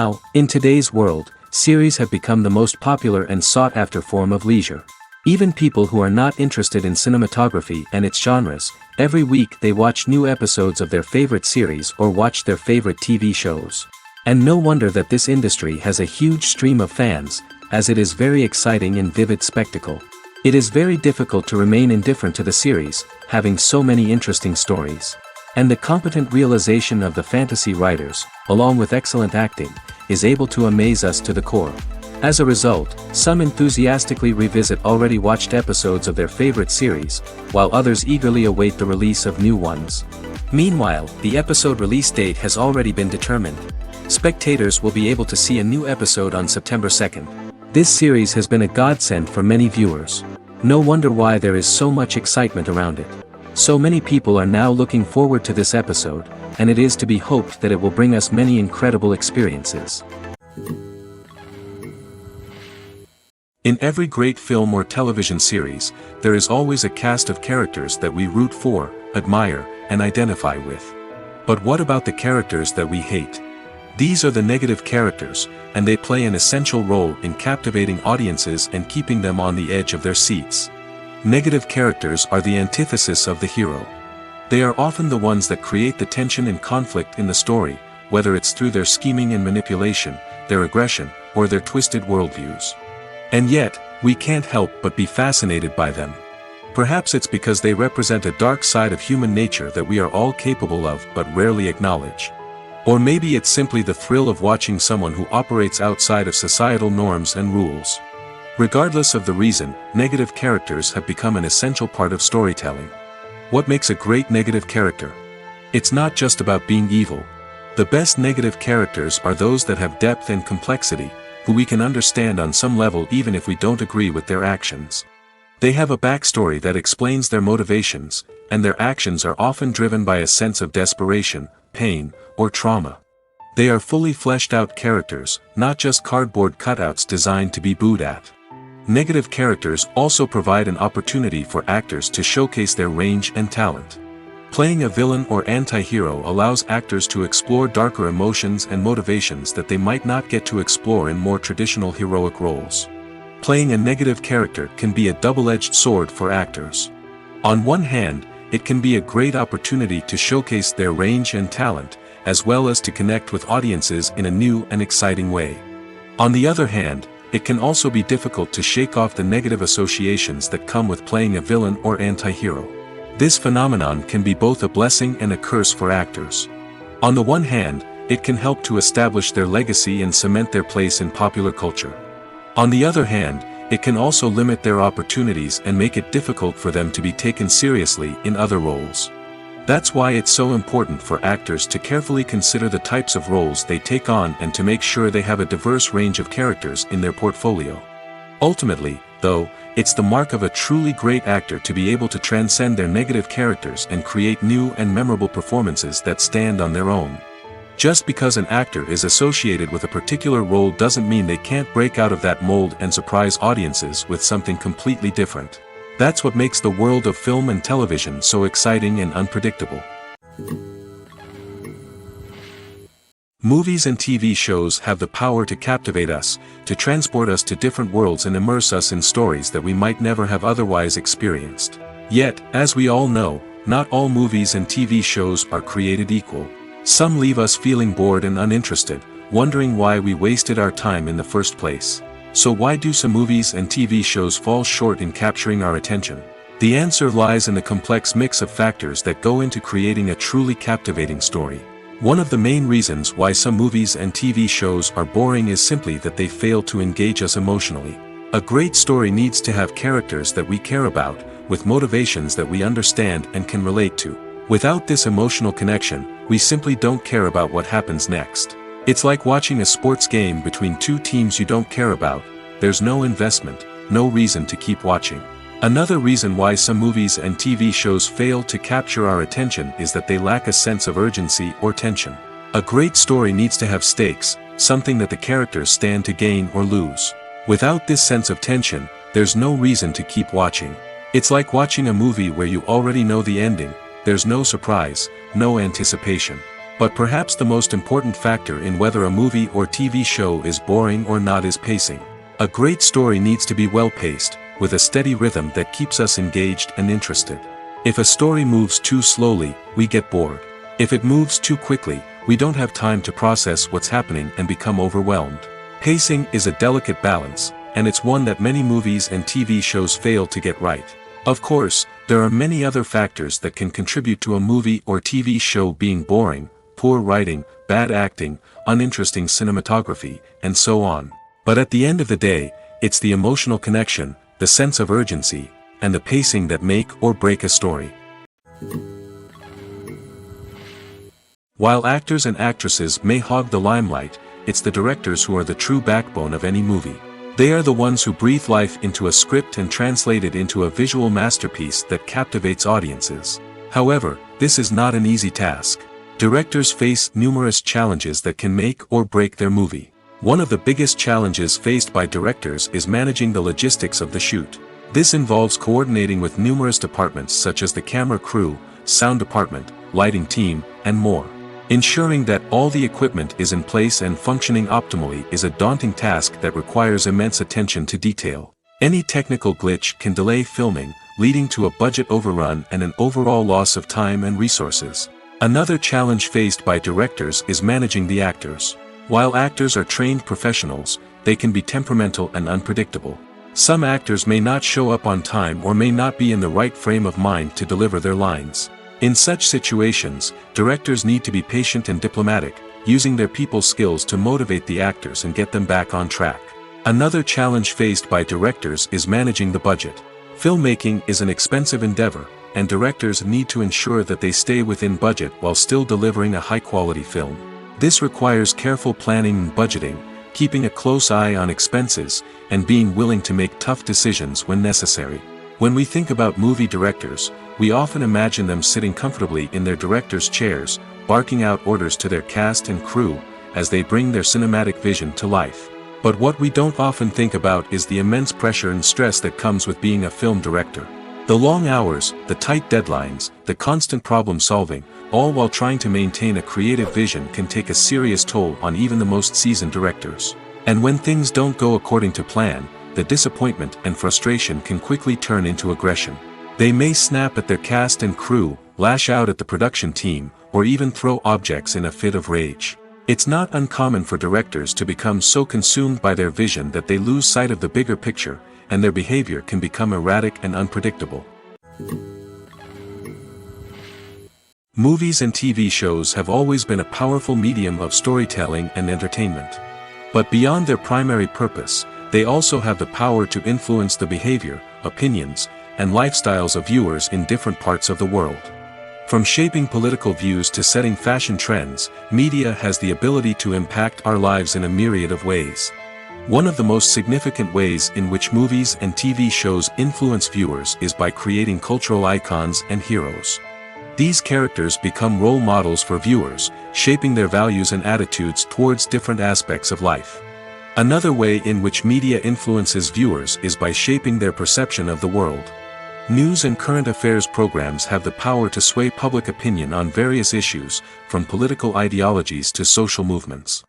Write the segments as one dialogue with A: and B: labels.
A: Now, in today's world, series have become the most popular and sought-after form of leisure. Even people who are not interested in cinematography and its genres, every week they watch new episodes of their favorite series or watch their favorite TV shows. And no wonder that this industry has a huge stream of fans, as it is very exciting and vivid spectacle. It is very difficult to remain indifferent to the series, having so many interesting stories. And the competent realization of the fantasy writers, along with excellent acting, is able to amaze us to the core. As a result, some enthusiastically revisit already watched episodes of their favorite series, while others eagerly await the release of new ones. Meanwhile, the episode release date has already been determined. Spectators will be able to see a new episode on September 2nd. This series has been a godsend for many viewers. No wonder why there is so much excitement around it. So many people are now looking forward to this episode, and it is to be hoped that it will bring us many incredible experiences. In every great film or television series, there is always a cast of characters that we root for, admire, and identify with. But what about the characters that we hate? These are the negative characters, and they play an essential role in captivating audiences and keeping them on the edge of their seats. Negative characters are the antithesis of the hero. They are often the ones that create the tension and conflict in the story, whether it's through their scheming and manipulation, their aggression, or their twisted worldviews. And yet, we can't help but be fascinated by them. Perhaps it's because they represent a dark side of human nature that we are all capable of but rarely acknowledge. Or maybe it's simply the thrill of watching someone who operates outside of societal norms and rules. Regardless of the reason, negative characters have become an essential part of storytelling. What makes a great negative character? It's not just about being evil. The best negative characters are those that have depth and complexity, who we can understand on some level even if we don't agree with their actions. They have a backstory that explains their motivations, and their actions are often driven by a sense of desperation, pain, or trauma. They are fully fleshed out characters, not just cardboard cutouts designed to be booed at. Negative characters also provide an opportunity for actors to showcase their range and talent. Playing a villain or anti-hero allows actors to explore darker emotions and motivations that they might not get to explore in more traditional heroic roles. Playing a negative character can be a double-edged sword for actors. On one hand, it can be a great opportunity to showcase their range and talent, as well as to connect with audiences in a new and exciting way. On the other hand, it can also be difficult to shake off the negative associations that come with playing a villain or anti-hero. This phenomenon can be both a blessing and a curse for actors. On the one hand, it can help to establish their legacy and cement their place in popular culture. On the other hand, it can also limit their opportunities and make it difficult for them to be taken seriously in other roles. That's why it's so important for actors to carefully consider the types of roles they take on and to make sure they have a diverse range of characters in their portfolio. Ultimately, though, it's the mark of a truly great actor to be able to transcend their negative characters and create new and memorable performances that stand on their own. Just because an actor is associated with a particular role doesn't mean they can't break out of that mold and surprise audiences with something completely different. That's what makes the world of film and television so exciting and unpredictable. Movies and TV shows have the power to captivate us, to transport us to different worlds and immerse us in stories that we might never have otherwise experienced. Yet, as we all know, not all movies and TV shows are created equal. Some leave us feeling bored and uninterested, wondering why we wasted our time in the first place. So why do some movies and TV shows fall short in capturing our attention? The answer lies in the complex mix of factors that go into creating a truly captivating story. One of the main reasons why some movies and TV shows are boring is simply that they fail to engage us emotionally. A great story needs to have characters that we care about, with motivations that we understand and can relate to. Without this emotional connection, we simply don't care about what happens next. It's like watching a sports game between two teams you don't care about. There's no investment, no reason to keep watching. Another reason why some movies and TV shows fail to capture our attention is that they lack a sense of urgency or tension. A great story needs to have stakes, something that the characters stand to gain or lose. Without this sense of tension, there's no reason to keep watching. It's like watching a movie where you already know the ending. There's no surprise, no anticipation. But perhaps the most important factor in whether a movie or TV show is boring or not is pacing. A great story needs to be well-paced, with a steady rhythm that keeps us engaged and interested. If a story moves too slowly, we get bored. If it moves too quickly, we don't have time to process what's happening and become overwhelmed. Pacing is a delicate balance, and it's one that many movies and TV shows fail to get right. Of course, there are many other factors that can contribute to a movie or TV show being boring: poor writing, bad acting, uninteresting cinematography, and so on. But at the end of the day, it's the emotional connection, the sense of urgency, and the pacing that make or break a story. While actors and actresses may hog the limelight, it's the directors who are the true backbone of any movie. They are the ones who breathe life into a script and translate it into a visual masterpiece that captivates audiences. However, this is not an easy task. Directors face numerous challenges that can make or break their movie. One of the biggest challenges faced by directors is managing the logistics of the shoot. This involves coordinating with numerous departments such as the camera crew, sound department, lighting team, and more. Ensuring that all the equipment is in place and functioning optimally is a daunting task that requires immense attention to detail. Any technical glitch can delay filming, leading to a budget overrun and an overall loss of time and resources. Another challenge faced by directors is managing the actors. While actors are trained professionals, they can be temperamental and unpredictable. Some actors may not show up on time or may not be in the right frame of mind to deliver their lines. In such situations, directors need to be patient and diplomatic, using their people skills to motivate the actors and get them back on track. Another challenge faced by directors is managing the budget. Filmmaking is an expensive endeavor, and directors need to ensure that they stay within budget while still delivering a high-quality film. This requires careful planning and budgeting, keeping a close eye on expenses, and being willing to make tough decisions when necessary. When we think about movie directors, we often imagine them sitting comfortably in their director's chairs, barking out orders to their cast and crew, as they bring their cinematic vision to life. But what we don't often think about is the immense pressure and stress that comes with being a film director. The long hours, the tight deadlines, the constant problem solving, all while trying to maintain a creative vision can take a serious toll on even the most seasoned directors. And when things don't go according to plan, the disappointment and frustration can quickly turn into aggression. They may snap at their cast and crew, lash out at the production team, or even throw objects in a fit of rage. It's not uncommon for directors to become so consumed by their vision that they lose sight of the bigger picture, and their behavior can become erratic and unpredictable. Movies and TV shows have always been a powerful medium of storytelling and entertainment. But beyond their primary purpose, they also have the power to influence the behavior, opinions, and lifestyles of viewers in different parts of the world. From shaping political views to setting fashion trends, media has the ability to impact our lives in a myriad of ways. One of the most significant ways in which movies and TV shows influence viewers is by creating cultural icons and heroes. These characters become role models for viewers, shaping their values and attitudes towards different aspects of life. Another way in which media influences viewers is by shaping their perception of the world. News and current affairs programs have the power to sway public opinion on various issues, from political ideologies to social movements.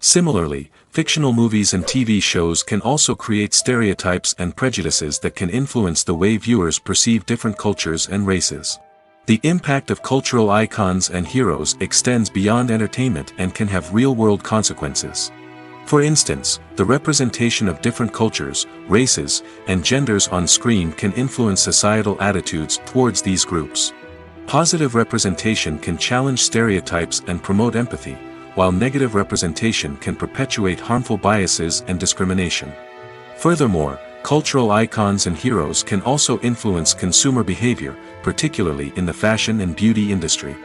A: Similarly, fictional movies and TV shows can also create stereotypes and prejudices that can influence the way viewers perceive different cultures and races. The impact of cultural icons and heroes extends beyond entertainment and can have real-world consequences. For instance, the representation of different cultures, races, and genders on screen can influence societal attitudes towards these groups. Positive representation can challenge stereotypes and promote empathy, while negative representation can perpetuate harmful biases and discrimination. Furthermore, cultural icons and heroes can also influence consumer behavior, particularly in the fashion and beauty industry.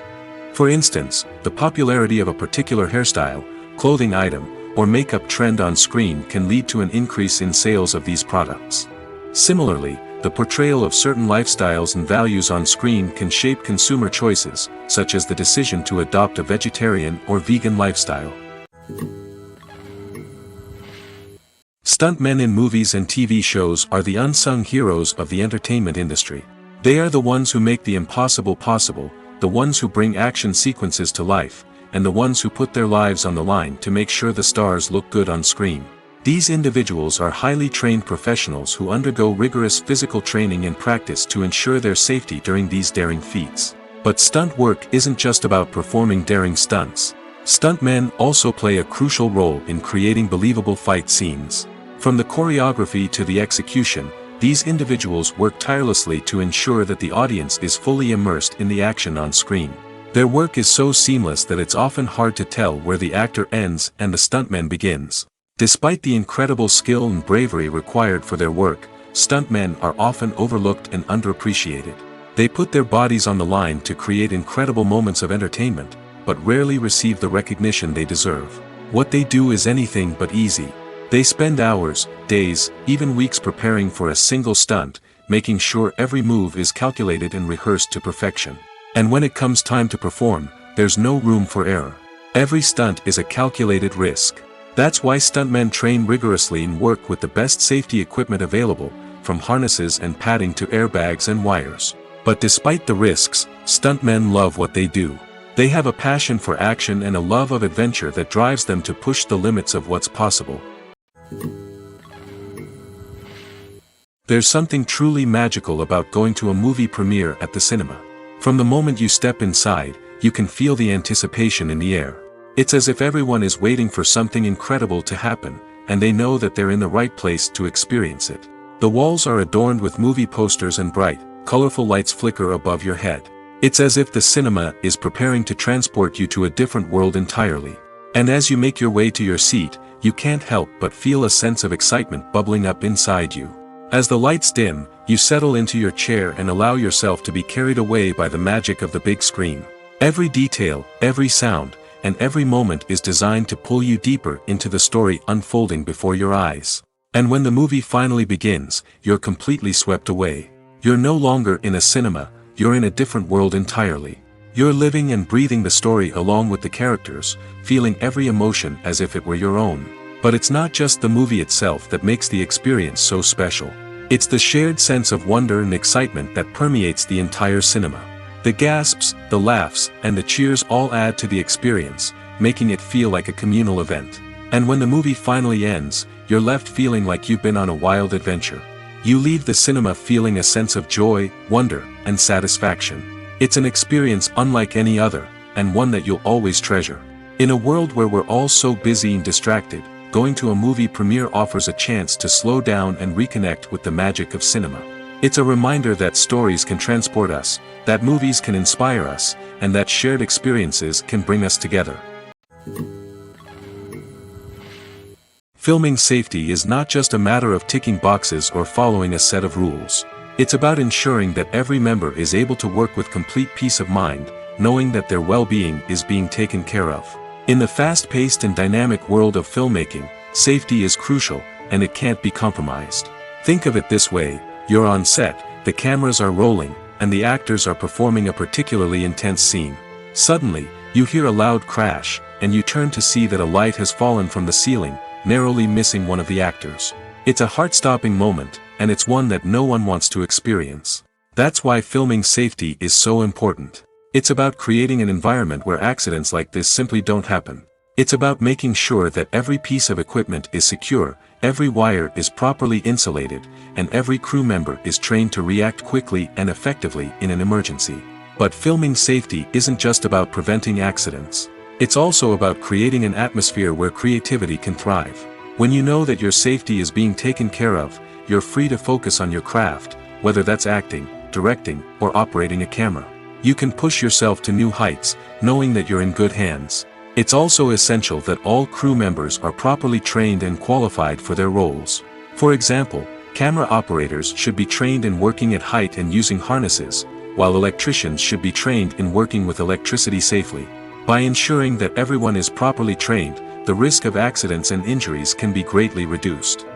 A: For instance, the popularity of a particular hairstyle, clothing item, or makeup trend on screen can lead to an increase in sales of these products. Similarly, the portrayal of certain lifestyles and values on screen can shape consumer choices, such as the decision to adopt a vegetarian or vegan lifestyle. Stuntmen in movies and TV shows are the unsung heroes of the entertainment industry. They are the ones who make the impossible possible, the ones who bring action sequences to life, and the ones who put their lives on the line to make sure the stars look good on screen. These individuals are highly trained professionals who undergo rigorous physical training and practice to ensure their safety during these daring feats. But stunt work isn't just about performing daring stunts. Stuntmen also play a crucial role in creating believable fight scenes. From the choreography to the execution, these individuals work tirelessly to ensure that the audience is fully immersed in the action on screen. Their work is so seamless that it's often hard to tell where the actor ends and the stuntman begins. Despite the incredible skill and bravery required for their work, stuntmen are often overlooked and underappreciated. They put their bodies on the line to create incredible moments of entertainment, but rarely receive the recognition they deserve. What they do is anything but easy. They spend hours, days, even weeks preparing for a single stunt, making sure every move is calculated and rehearsed to perfection. And when it comes time to perform, there's no room for error. Every stunt is a calculated risk. That's why stuntmen train rigorously and work with the best safety equipment available, from harnesses and padding to airbags and wires. But despite the risks, stuntmen love what they do. They have a passion for action and a love of adventure that drives them to push the limits of what's possible. There's something truly magical about going to a movie premiere at the cinema. From the moment you step inside, you can feel the anticipation in the air. It's as if everyone is waiting for something incredible to happen, and they know that they're in the right place to experience it. The walls are adorned with movie posters and bright, colorful lights flicker above your head. It's as if the cinema is preparing to transport you to a different world entirely. And as you make your way to your seat, you can't help but feel a sense of excitement bubbling up inside you. As the lights dim, you settle into your chair and allow yourself to be carried away by the magic of the big screen. Every detail, every sound, and every moment is designed to pull you deeper into the story unfolding before your eyes. And when the movie finally begins, you're completely swept away. You're no longer in a cinema, you're in a different world entirely. You're living and breathing the story along with the characters, feeling every emotion as if it were your own. But it's not just the movie itself that makes the experience so special. It's the shared sense of wonder and excitement that permeates the entire cinema. The gasps, the laughs, and the cheers all add to the experience, making it feel like a communal event. And when the movie finally ends, you're left feeling like you've been on a wild adventure. You leave the cinema feeling a sense of joy, wonder, and satisfaction. It's an experience unlike any other, and one that you'll always treasure. In a world where we're all so busy and distracted, going to a movie premiere offers a chance to slow down and reconnect with the magic of cinema. It's a reminder that stories can transport us, that movies can inspire us, and that shared experiences can bring us together. Filming safety is not just a matter of ticking boxes or following a set of rules. It's about ensuring that every member is able to work with complete peace of mind, knowing that their well-being is being taken care of. In the fast-paced and dynamic world of filmmaking, safety is crucial, and it can't be compromised. Think of it this way: you're on set, the cameras are rolling, and the actors are performing a particularly intense scene. Suddenly, you hear a loud crash, and you turn to see that a light has fallen from the ceiling, narrowly missing one of the actors. It's a heart-stopping moment, and it's one that no one wants to experience. That's why filming safety is so important. It's about creating an environment where accidents like this simply don't happen. It's about making sure that every piece of equipment is secure, every wire is properly insulated, and every crew member is trained to react quickly and effectively in an emergency. But filming safety isn't just about preventing accidents. It's also about creating an atmosphere where creativity can thrive. When you know that your safety is being taken care of, you're free to focus on your craft, whether that's acting, directing, or operating a camera. You can push yourself to new heights, knowing that you're in good hands. It's also essential that all crew members are properly trained and qualified for their roles. For example, camera operators should be trained in working at height and using harnesses, while electricians should be trained in working with electricity safely. By ensuring that everyone is properly trained, the risk of accidents and injuries can be greatly reduced.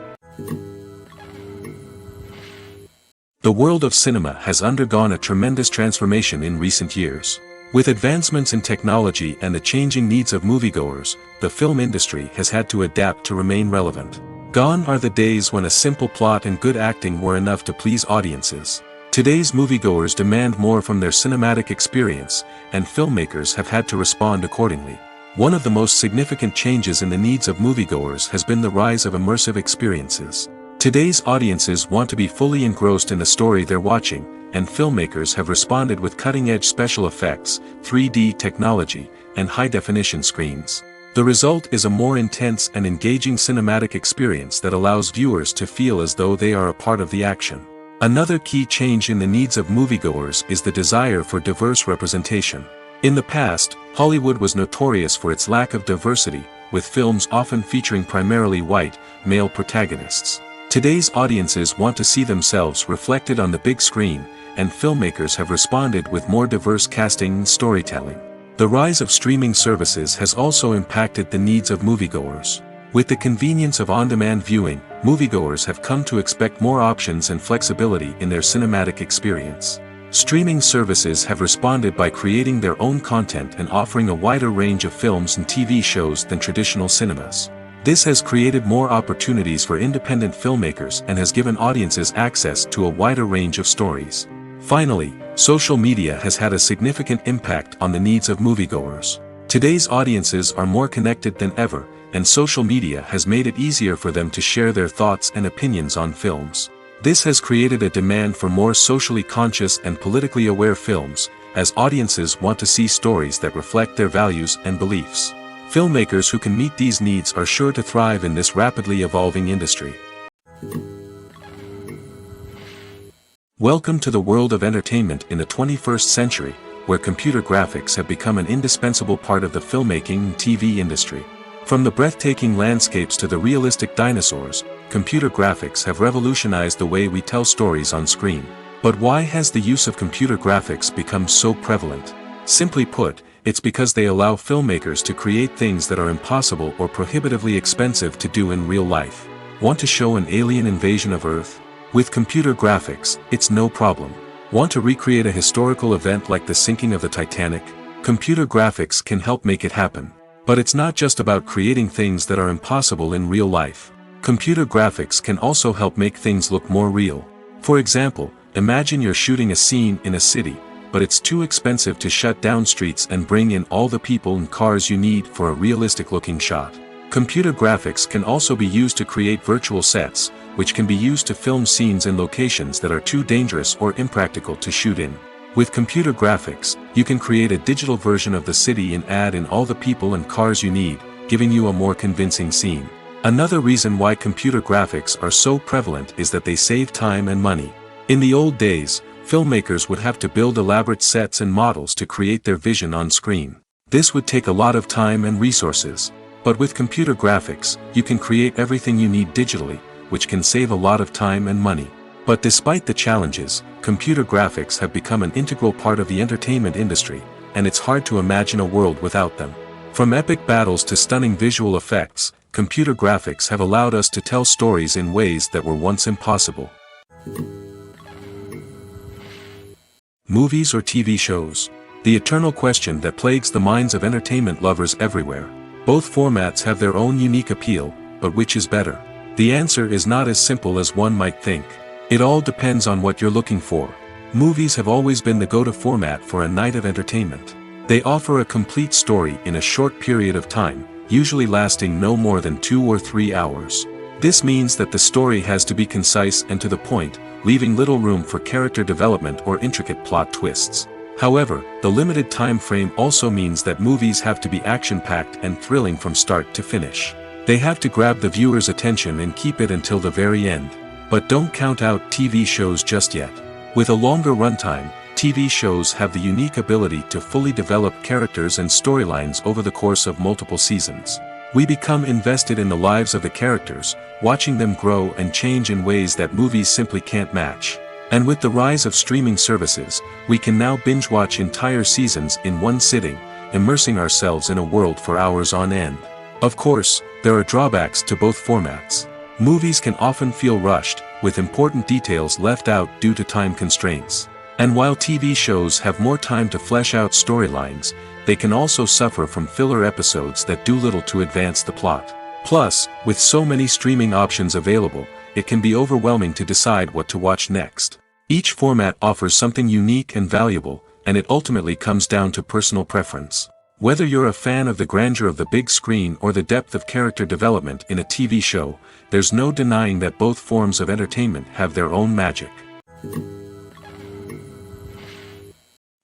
A: The world of cinema has undergone a tremendous transformation in recent years. With advancements in technology and the changing needs of moviegoers, the film industry has had to adapt to remain relevant. Gone are the days when a simple plot and good acting were enough to please audiences. Today's moviegoers demand more from their cinematic experience, and filmmakers have had to respond accordingly. One of the most significant changes in the needs of moviegoers has been the rise of immersive experiences. Today's audiences want to be fully engrossed in the story they're watching, and filmmakers have responded with cutting-edge special effects, 3D technology, and high-definition screens. The result is a more intense and engaging cinematic experience that allows viewers to feel as though they are a part of the action. Another key change in the needs of moviegoers is the desire for diverse representation. In the past, Hollywood was notorious for its lack of diversity, with films often featuring primarily white, male protagonists. Today's audiences want to see themselves reflected on the big screen, and filmmakers have responded with more diverse casting and storytelling. The rise of streaming services has also impacted the needs of moviegoers. With the convenience of on-demand viewing, moviegoers have come to expect more options and flexibility in their cinematic experience. Streaming services have responded by creating their own content and offering a wider range of films and TV shows than traditional cinemas. This has created more opportunities for independent filmmakers and has given audiences access to a wider range of stories. Finally, social media has had a significant impact on the needs of moviegoers. Today's audiences are more connected than ever, and social media has made it easier for them to share their thoughts and opinions on films. This has created a demand for more socially conscious and politically aware films, as audiences want to see stories that reflect their values and beliefs. Filmmakers who can meet these needs are sure to thrive in this rapidly evolving industry. Welcome to the world of entertainment in the 21st century, where computer graphics have become an indispensable part of the filmmaking and TV industry. From the breathtaking landscapes to the realistic dinosaurs, computer graphics have revolutionized the way we tell stories on screen. But why has the use of computer graphics become so prevalent? Simply put, it's because they allow filmmakers to create things that are impossible or prohibitively expensive to do in real life. Want to show an alien invasion of Earth? With computer graphics, it's no problem. Want to recreate a historical event like the sinking of the Titanic? Computer graphics can help make it happen. But it's not just about creating things that are impossible in real life. Computer graphics can also help make things look more real. For example, imagine you're shooting a scene in a city, but it's too expensive to shut down streets and bring in all the people and cars you need for a realistic-looking shot. Computer graphics can also be used to create virtual sets, which can be used to film scenes in locations that are too dangerous or impractical to shoot in. With computer graphics, you can create a digital version of the city and add in all the people and cars you need, giving you a more convincing scene. Another reason why computer graphics are so prevalent is that they save time and money. In the old days, filmmakers would have to build elaborate sets and models to create their vision on screen. This would take a lot of time and resources. But with computer graphics, you can create everything you need digitally, which can save a lot of time and money. But despite the challenges, computer graphics have become an integral part of the entertainment industry, and it's hard to imagine a world without them. From epic battles to stunning visual effects, computer graphics have allowed us to tell stories in ways that were once impossible. Movies or TV shows? The eternal question that plagues the minds of entertainment lovers everywhere. Both formats have their own unique appeal, but which is better? The answer is not as simple as one might think. It all depends on what you're looking for. Movies have always been the go-to format for a night of entertainment. They offer a complete story in a short period of time, usually lasting no more than 2 or 3 hours. This means that the story has to be concise and to the point, leaving little room for character development or intricate plot twists. However, the limited time frame also means that movies have to be action-packed and thrilling from start to finish. They have to grab the viewer's attention and keep it until the very end. But don't count out TV shows just yet. With a longer runtime, TV shows have the unique ability to fully develop characters and storylines over the course of multiple seasons. We become invested in the lives of the characters, watching them grow and change in ways that movies simply can't match. And with the rise of streaming services, we can now binge-watch entire seasons in one sitting, immersing ourselves in a world for hours on end. Of course, there are drawbacks to both formats. Movies can often feel rushed, with important details left out due to time constraints. And while TV shows have more time to flesh out storylines, they can also suffer from filler episodes that do little to advance the plot. Plus, with so many streaming options available, it can be overwhelming to decide what to watch next. Each format offers something unique and valuable, and it ultimately comes down to personal preference. Whether you're a fan of the grandeur of the big screen or the depth of character development in a TV show, there's no denying that both forms of entertainment have their own magic.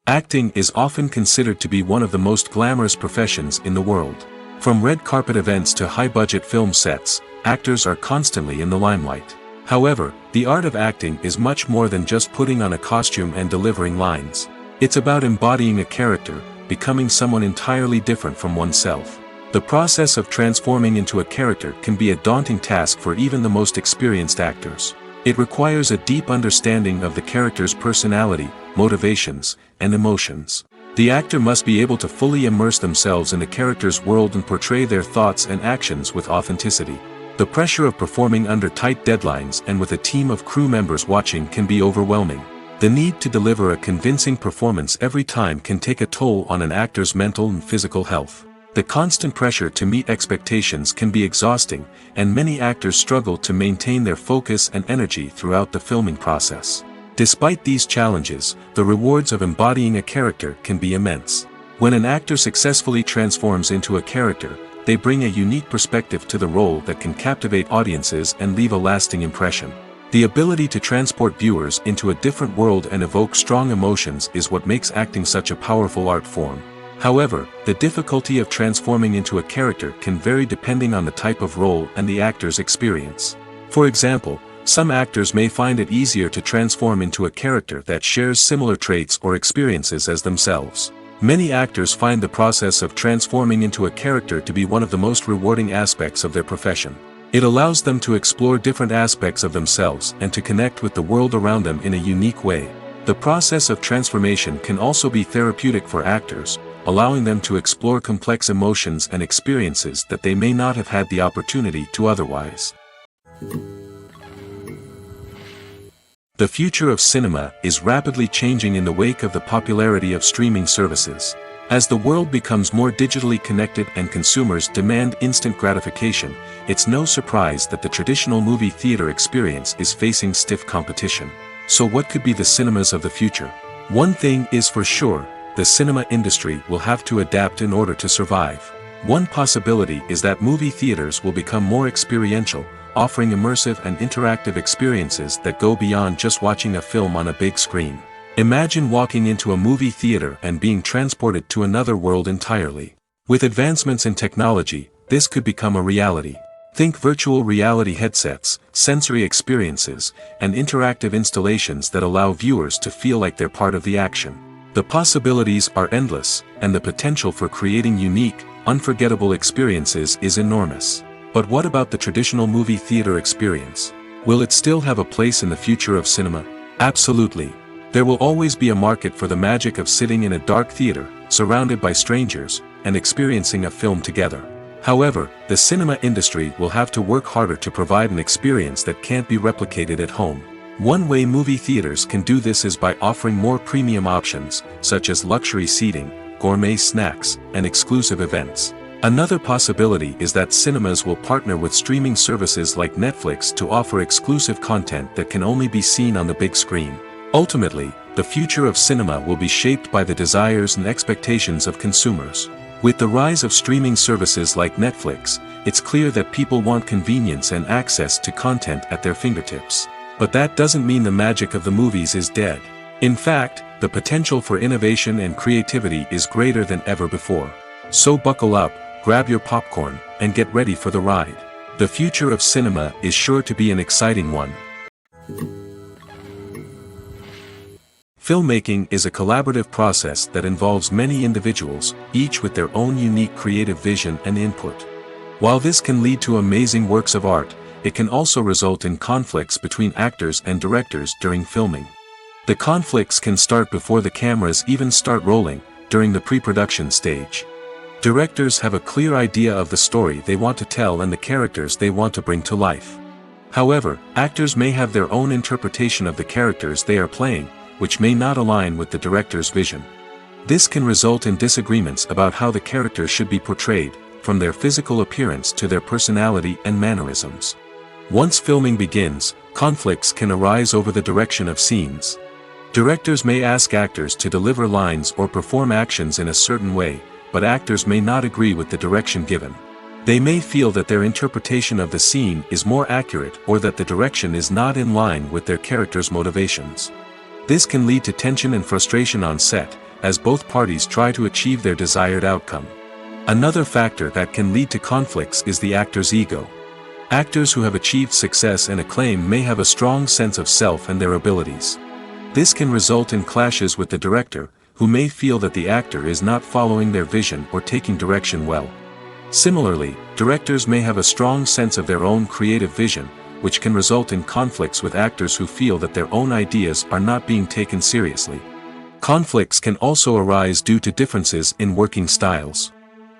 A: Acting is often considered to be one of the most glamorous professions in the world. From red carpet events to high-budget film sets, actors are constantly in the limelight. However, the art of acting is much more than just putting on a costume and delivering lines. It's about embodying a character, becoming someone entirely different from oneself. The process of transforming into a character can be a daunting task for even the most experienced actors. It requires a deep understanding of the character's personality, motivations, and emotions. The actor must be able to fully immerse themselves in the character's world and portray their thoughts and actions with authenticity. The pressure of performing under tight deadlines and with a team of crew members watching can be overwhelming. The need to deliver a convincing performance every time can take a toll on an actor's mental and physical health. The constant pressure to meet expectations can be exhausting, and many actors struggle to maintain their focus and energy throughout the filming process. Despite these challenges, the rewards of embodying a character can be immense. When an actor successfully transforms into a character, they bring a unique perspective to the role that can captivate audiences and leave a lasting impression. The ability to transport viewers into a different world and evoke strong emotions is what makes acting such a powerful art form. However, the difficulty of transforming into a character can vary depending on the type of role and the actor's experience. For example, some actors may find it easier to transform into a character that shares similar traits or experiences as themselves. Many actors find the process of transforming into a character to be one of the most rewarding aspects of their profession. It allows them to explore different aspects of themselves and to connect with the world around them in a unique way. The process of transformation can also be therapeutic for actors, allowing them to explore complex emotions and experiences that they may not have had the opportunity to otherwise. The future of cinema is rapidly changing in the wake of the popularity of streaming services. As the world becomes more digitally connected and consumers demand instant gratification, it's no surprise that the traditional movie theater experience is facing stiff competition. So what could be the cinemas of the future? One thing is for sure, the cinema industry will have to adapt in order to survive. One possibility is that movie theaters will become more experiential, offering immersive and interactive experiences that go beyond just watching a film on a big screen. Imagine walking into a movie theater and being transported to another world entirely. With advancements in technology, this could become a reality. Think virtual reality headsets, sensory experiences, and interactive installations that allow viewers to feel like they're part of the action. The possibilities are endless, and the potential for creating unique, unforgettable experiences is enormous. But what about the traditional movie theater experience? Will it still have a place in the future of cinema? Absolutely. There will always be a market for the magic of sitting in a dark theater, surrounded by strangers, and experiencing a film together. However, the cinema industry will have to work harder to provide an experience that can't be replicated at home. One way movie theaters can do this is by offering more premium options, such as luxury seating, gourmet snacks, and exclusive events. Another possibility is that cinemas will partner with streaming services like Netflix to offer exclusive content that can only be seen on the big screen. Ultimately, the future of cinema will be shaped by the desires and expectations of consumers. With the rise of streaming services like Netflix, it's clear that people want convenience and access to content at their fingertips. But that doesn't mean the magic of the movies is dead. In fact, the potential for innovation and creativity is greater than ever before. So buckle up, grab your popcorn, and get ready for the ride. The future of cinema is sure to be an exciting one. Filmmaking is a collaborative process that involves many individuals, each with their own unique creative vision and input. While this can lead to amazing works of art, it can also result in conflicts between actors and directors during filming. The conflicts can start before the cameras even start rolling, during the pre-production stage. Directors have a clear idea of the story they want to tell and the characters they want to bring to life. However, actors may have their own interpretation of the characters they are playing, which may not align with the director's vision. This can result in disagreements about how the characters should be portrayed, from their physical appearance to their personality and mannerisms. Once filming begins, Conflicts can arise over the direction of scenes. Directors may ask actors to deliver lines or perform actions in a certain way, but actors may not agree with the direction given. They may feel that their interpretation of the scene is more accurate or that the direction is not in line with their character's motivations. This can lead to tension and frustration on set, as both parties try to achieve their desired outcome. Another factor that can lead to conflicts is the actor's ego. Actors who have achieved success and acclaim may have a strong sense of self and their abilities. This can result in clashes with the director, who may feel that the actor is not following their vision or taking direction well. Similarly, directors may have a strong sense of their own creative vision, which can result in conflicts with actors who feel that their own ideas are not being taken seriously. Conflicts can also arise due to differences in working styles.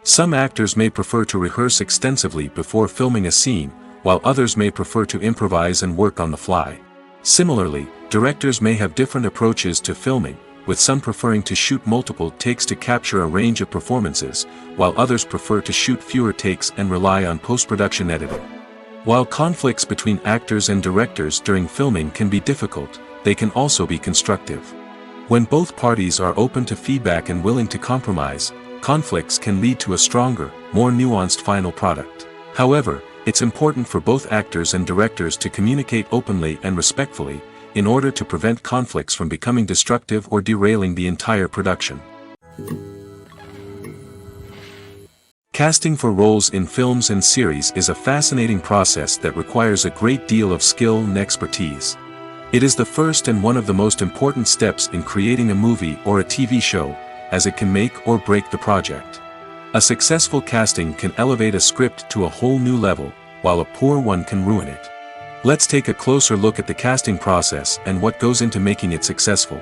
A: Some actors may prefer to rehearse extensively before filming a scene, while others may prefer to improvise and work on the fly. Similarly, directors may have different approaches to filming, with some preferring to shoot multiple takes to capture a range of performances, while others prefer to shoot fewer takes and rely on post-production editing. While conflicts between actors and directors during filming can be difficult, they can also be constructive. When both parties are open to feedback and willing to compromise, conflicts can lead to a stronger, more nuanced final product. However, it's important for both actors and directors to communicate openly and respectfully, in order to prevent conflicts from becoming destructive or derailing the entire production. Casting for roles in films and series is a fascinating process that requires a great deal of skill and expertise. It is the first and one of the most important steps in creating a movie or a TV show, as it can make or break the project. A successful casting can elevate a script to a whole new level, while a poor one can ruin it. Let's take a closer look at the casting process and what goes into making it successful.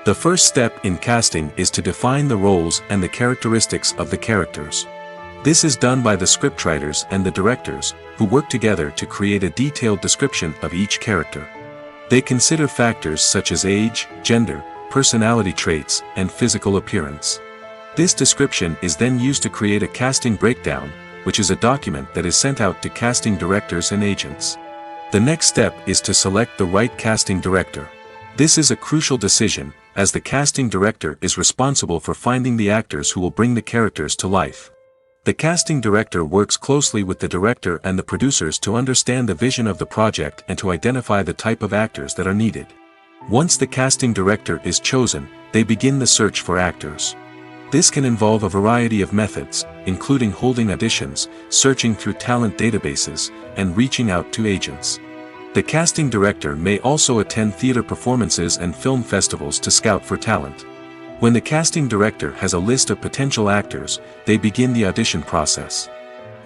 A: The first step in casting is to define the roles and the characteristics of the characters. This is done by the scriptwriters and the directors, who work together to create a detailed description of each character. They consider factors such as age, gender, personality traits, and physical appearance. This description is then used to create a casting breakdown, which is a document that is sent out to casting directors and agents. The next step is to select the right casting director. This is a crucial decision, as the casting director is responsible for finding the actors who will bring the characters to life. The casting director works closely with the director and the producers to understand the vision of the project and to identify the type of actors that are needed. Once the casting director is chosen, they begin the search for actors. This can involve a variety of methods, including holding auditions, searching through talent databases, and reaching out to agents. The casting director may also attend theater performances and film festivals to scout for talent. When the casting director has a list of potential actors, they begin the audition process.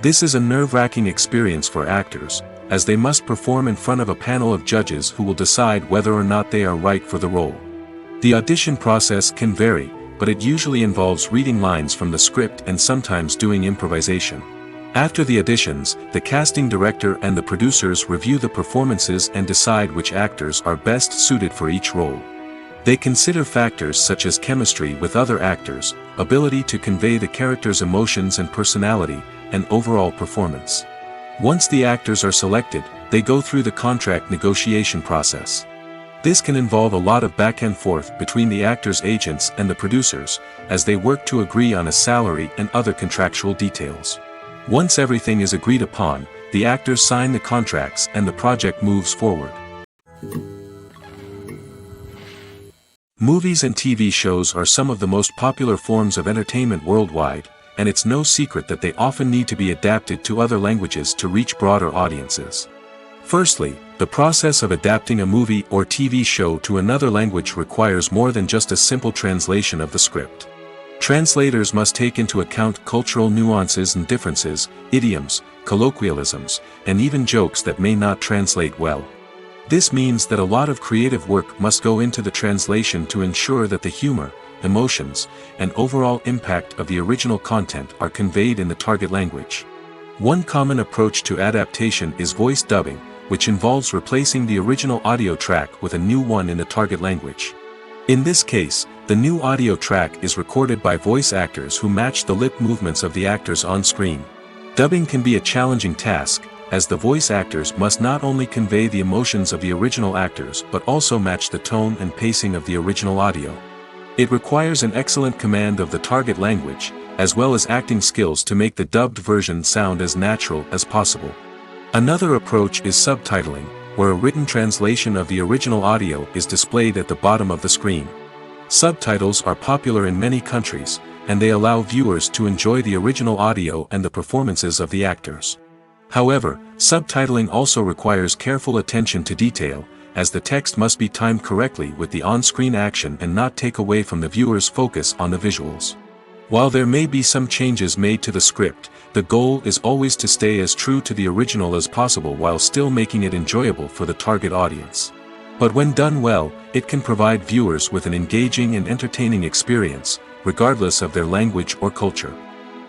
A: This is a nerve-wracking experience for actors, as they must perform in front of a panel of judges who will decide whether or not they are right for the role. The audition process can vary, but it usually involves reading lines from the script and sometimes doing improvisation. After the auditions, the casting director and the producers review the performances and decide which actors are best suited for each role. They consider factors such as chemistry with other actors, ability to convey the character's emotions and personality, and overall performance. Once the actors are selected, they go through the contract negotiation process. This can involve a lot of back and forth between the actors' agents and the producers, as they work to agree on a salary and other contractual details. Once everything is agreed upon, the actors sign the contracts and the project moves forward. Movies and TV shows are some of the most popular forms of entertainment worldwide, and it's no secret that they often need to be adapted to other languages to reach broader audiences. Firstly, the process of adapting a movie or TV show to another language requires more than just a simple translation of the script. Translators must take into account cultural nuances and differences, idioms, colloquialisms, and even jokes that may not translate well. This means that a lot of creative work must go into the translation to ensure that the humor, emotions, and overall impact of the original content are conveyed in the target language. One common approach to adaptation is voice dubbing, which involves replacing the original audio track with a new one in the target language. In this case, the new audio track is recorded by voice actors who match the lip movements of the actors on screen. Dubbing can be a challenging task, as the voice actors must not only convey the emotions of the original actors but also match the tone and pacing of the original audio. It requires an excellent command of the target language, as well as acting skills to make the dubbed version sound as natural as possible. Another approach is subtitling, where a written translation of the original audio is displayed at the bottom of the screen. Subtitles are popular in many countries, and they allow viewers to enjoy the original audio and the performances of the actors. However, subtitling also requires careful attention to detail, as the text must be timed correctly with the on-screen action and not take away from the viewer's focus on the visuals. While there may be some changes made to the script, the goal is always to stay as true to the original as possible while still making it enjoyable for the target audience. But when done well, it can provide viewers with an engaging and entertaining experience, regardless of their language or culture.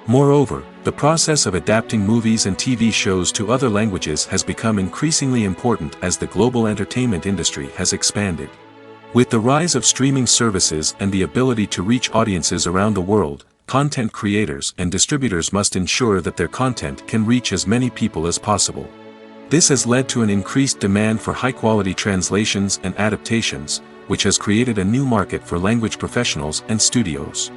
A: Moreover, the process of adapting movies and TV shows to other languages has become increasingly important as the global entertainment industry has expanded. With the rise of streaming services and the ability to reach audiences around the world, content creators and distributors must ensure that their content can reach as many people as possible. This has led to an increased demand for high-quality translations and adaptations, which has created a new market for language professionals and studios.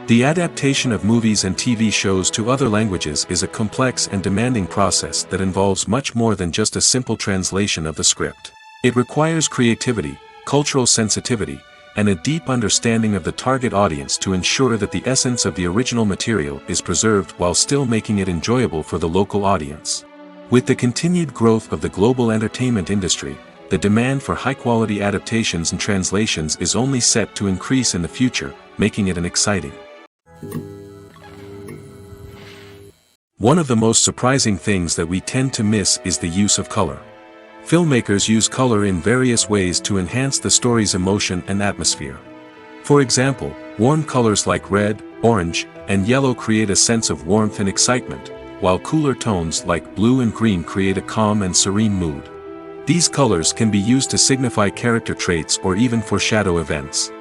A: The adaptation of movies and TV shows to other languages is a complex and demanding process that involves much more than just a simple translation of the script. It requires creativity, cultural sensitivity, and a deep understanding of the target audience to ensure that the essence of the original material is preserved while still making it enjoyable for the local audience. With the continued growth of the global entertainment industry, the demand for high-quality adaptations and translations is only set to increase in the future, making it an exciting. One of the most surprising things that we tend to miss is the use of color. Filmmakers use color in various ways to enhance the story's emotion and atmosphere. For example, warm colors like red, orange, and yellow create a sense of warmth and excitement, while cooler tones like blue and green create a calm and serene mood. These colors can be used to signify character traits or even foreshadow events.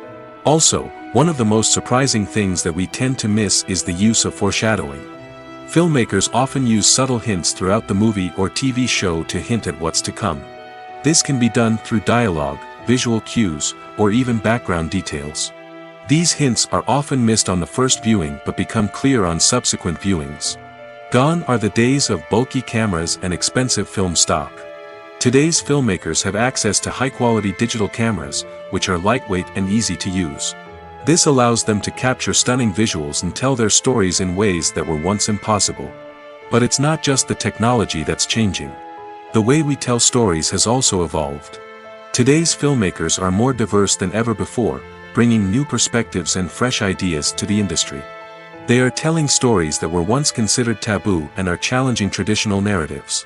A: Also, one of the most surprising things that we tend to miss is the use of foreshadowing. Filmmakers often use subtle hints throughout the movie or TV show to hint at what's to come. This can be done through dialogue, visual cues, or even background details. These hints are often missed on the first viewing but become clear on subsequent viewings. Gone are the days of bulky cameras and expensive film stock. Today's filmmakers have access to high-quality digital cameras, which are lightweight and easy to use. This allows them to capture stunning visuals and tell their stories in ways that were once impossible. But it's not just the technology that's changing. The way we tell stories has also evolved. Today's filmmakers are more diverse than ever before, bringing new perspectives and fresh ideas to the industry. They are telling stories that were once considered taboo and are challenging traditional narratives.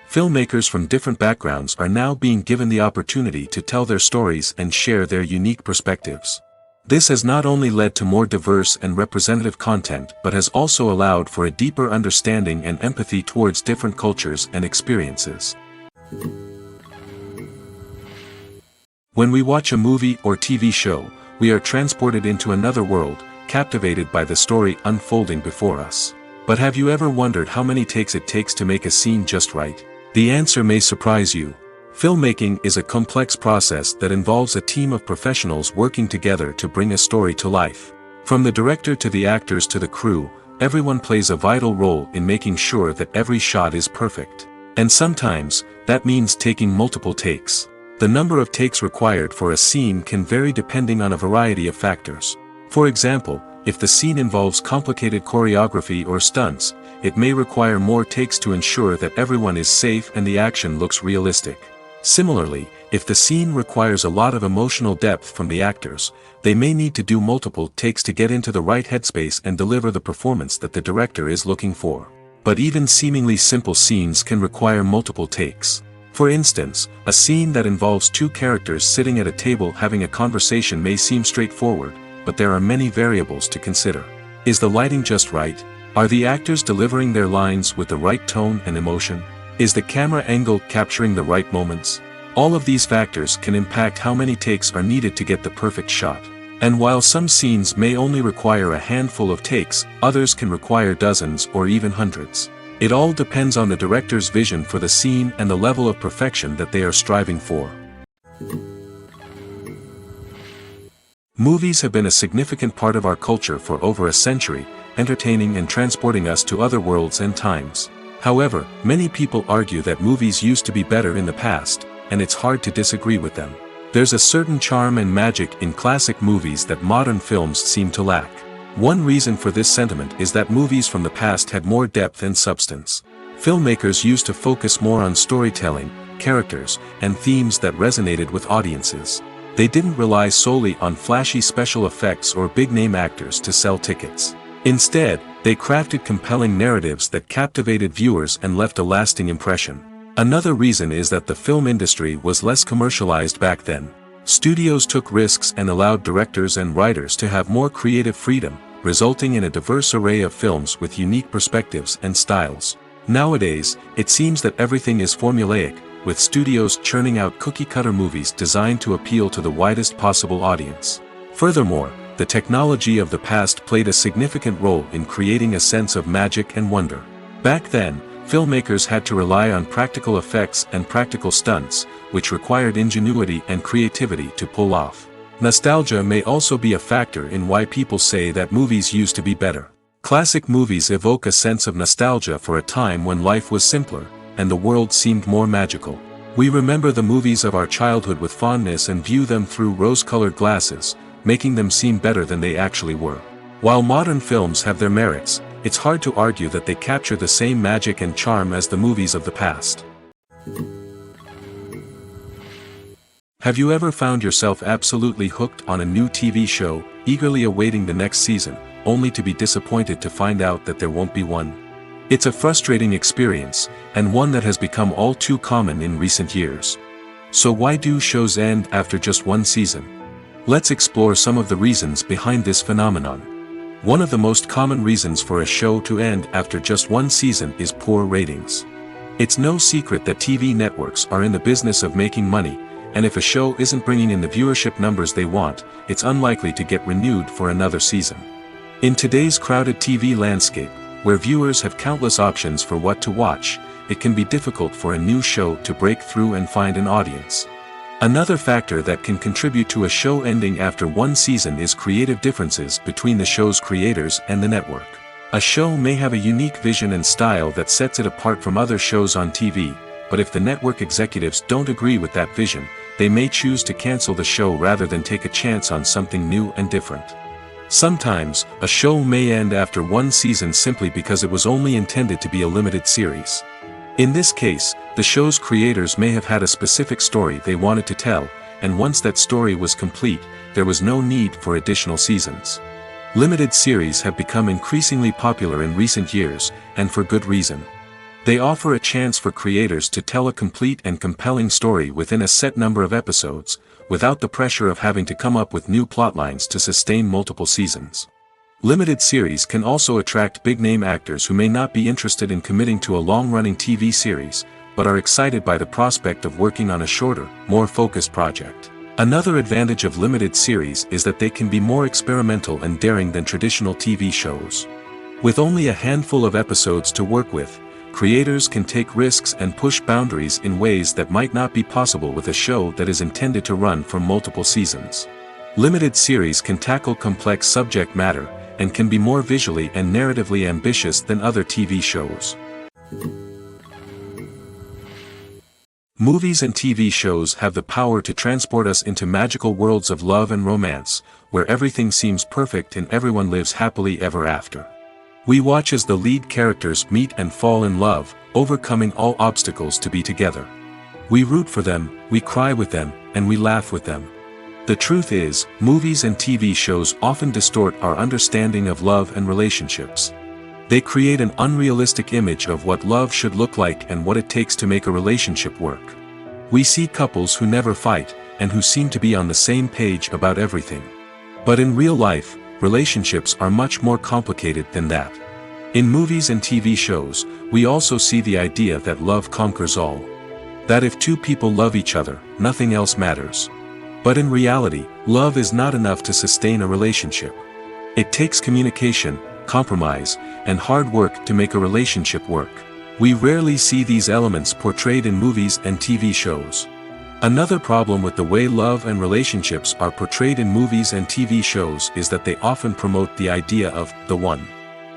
A: Filmmakers from different backgrounds are now being given the opportunity to tell their stories and share their unique perspectives. This has not only led to more diverse and representative content but has also allowed for a deeper understanding and empathy towards different cultures and experiences. When we watch a movie or TV show, we are transported into another world, captivated by the story unfolding before us. But have you ever wondered how many takes it takes to make a scene just right? The answer may surprise you. Filmmaking is a complex process that involves a team of professionals working together to bring a story to life. From the director to the actors to the crew, everyone plays a vital role in making sure that every shot is perfect. And sometimes, that means taking multiple takes. The number of takes required for a scene can vary depending on a variety of factors. For example, if the scene involves complicated choreography or stunts, it may require more takes to ensure that everyone is safe and the action looks realistic. Similarly, if the scene requires a lot of emotional depth from the actors, they may need to do multiple takes to get into the right headspace and deliver the performance that the director is looking for. But even seemingly simple scenes can require multiple takes. For instance, a scene that involves two characters sitting at a table having a conversation may seem straightforward, but there are many variables to consider. Is the lighting just right? Are the actors delivering their lines with the right tone and emotion? Is the camera angle capturing the right moments? All of these factors can impact how many takes are needed to get the perfect shot. And while some scenes may only require a handful of takes, others can require dozens or even hundreds. It all depends on the director's vision for the scene and the level of perfection that they are striving for. Movies have been a significant part of our culture for over a century, entertaining and transporting us to other worlds and times. However, many people argue that movies used to be better in the past, and it's hard to disagree with them. There's a certain charm and magic in classic movies that modern films seem to lack. One reason for this sentiment is that movies from the past had more depth and substance. Filmmakers used to focus more on storytelling, characters, and themes that resonated with audiences. They didn't rely solely on flashy special effects or big-name actors to sell tickets. Instead, they crafted compelling narratives that captivated viewers and left a lasting impression. Another reason is that the film industry was less commercialized back then. Studios took risks and allowed directors and writers to have more creative freedom, resulting in a diverse array of films with unique perspectives and styles. Nowadays, it seems that everything is formulaic, with studios churning out cookie-cutter movies designed to appeal to the widest possible audience. Furthermore, the technology of the past played a significant role in creating a sense of magic and wonder. Back then, filmmakers had to rely on practical effects and practical stunts, which required ingenuity and creativity to pull off. Nostalgia may also be a factor in why people say that movies used to be better. Classic movies evoke a sense of nostalgia for a time when life was simpler, and the world seemed more magical. We remember the movies of our childhood with fondness and view them through rose-colored glasses, making them seem better than they actually were. While modern films have their merits, it's hard to argue that they capture the same magic and charm as the movies of the past. Have you ever found yourself absolutely hooked on a new TV show, eagerly awaiting the next season, only to be disappointed to find out that there won't be one? It's a frustrating experience, and one that has become all too common in recent years. So why do shows end after just one season? Let's explore some of the reasons behind this phenomenon. One of the most common reasons for a show to end after just one season is poor ratings. It's no secret that TV networks are in the business of making money, and if a show isn't bringing in the viewership numbers they want, it's unlikely to get renewed for another season. In today's crowded TV landscape, where viewers have countless options for what to watch, it can be difficult for a new show to break through and find an audience. Another factor that can contribute to a show ending after one season is creative differences between the show's creators and the network. A show may have a unique vision and style that sets it apart from other shows on TV, but if the network executives don't agree with that vision, they may choose to cancel the show rather than take a chance on something new and different. Sometimes, a show may end after one season simply because it was only intended to be a limited series. In this case, the show's creators may have had a specific story they wanted to tell, and once that story was complete, there was no need for additional seasons. Limited series have become increasingly popular in recent years, and for good reason. They offer a chance for creators to tell a complete and compelling story within a set number of episodes, without the pressure of having to come up with new plotlines to sustain multiple seasons. Limited series can also attract big-name actors who may not be interested in committing to a long-running TV series, but are excited by the prospect of working on a shorter, more focused project. Another advantage of limited series is that they can be more experimental and daring than traditional TV shows. With only a handful of episodes to work with, creators can take risks and push boundaries in ways that might not be possible with a show that is intended to run for multiple seasons. Limited series can tackle complex subject matter, and can be more visually and narratively ambitious than other TV shows. Movies and TV shows have the power to transport us into magical worlds of love and romance, where everything seems perfect and everyone lives happily ever after. We watch as the lead characters meet and fall in love, overcoming all obstacles to be together. We root for them, we cry with them, and we laugh with them. The truth is, movies and TV shows often distort our understanding of love and relationships. They create an unrealistic image of what love should look like and what it takes to make a relationship work. We see couples who never fight, and who seem to be on the same page about everything. But in real life, relationships are much more complicated than that. In movies and TV shows, we also see the idea that love conquers all. That if two people love each other, nothing else matters. But in reality, love is not enough to sustain a relationship. It takes communication, compromise, and hard work to make a relationship work. We rarely see these elements portrayed in movies and TV shows. Another problem with the way love and relationships are portrayed in movies and TV shows is that they often promote the idea of the one.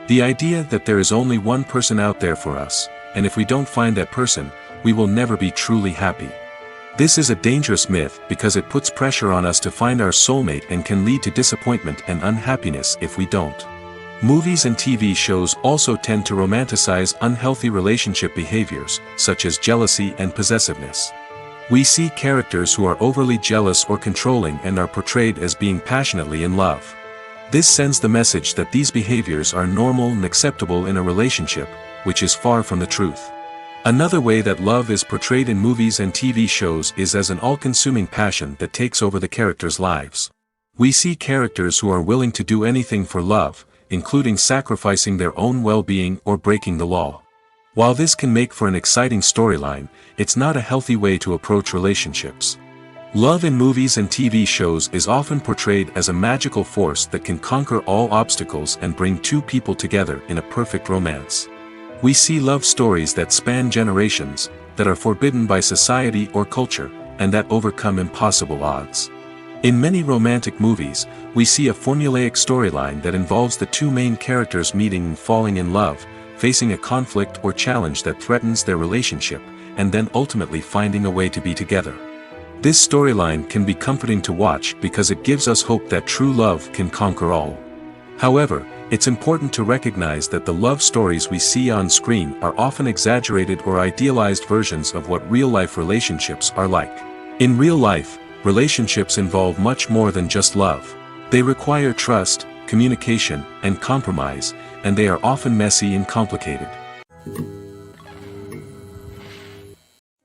A: The idea that there is only one person out there for us, and if we don't find that person, we will never be truly happy. This is a dangerous myth because it puts pressure on us to find our soulmate and can lead to disappointment and unhappiness if we don't. Movies and TV shows also tend to romanticize unhealthy relationship behaviors, such as jealousy and possessiveness. We see characters who are overly jealous or controlling and are portrayed as being passionately in love. This sends the message that these behaviors are normal and acceptable in a relationship, which is far from the truth. Another way that love is portrayed in movies and TV shows is as an all-consuming passion that takes over the characters' lives. We see characters who are willing to do anything for love, including sacrificing their own well-being or breaking the law. While this can make for an exciting storyline, it's not a healthy way to approach relationships. Love in movies and TV shows is often portrayed as a magical force that can conquer all obstacles and bring two people together in a perfect romance. We see love stories that span generations, that are forbidden by society or culture, and that overcome impossible odds. In many romantic movies, we see a formulaic storyline that involves the two main characters meeting and falling in love, facing a conflict or challenge that threatens their relationship, and then ultimately finding a way to be together. This storyline can be comforting to watch because it gives us hope that true love can conquer all. However, it's important to recognize that the love stories we see on screen are often exaggerated or idealized versions of what real-life relationships are like. In real life, relationships involve much more than just love. They require trust, communication, and compromise, and they are often messy and complicated.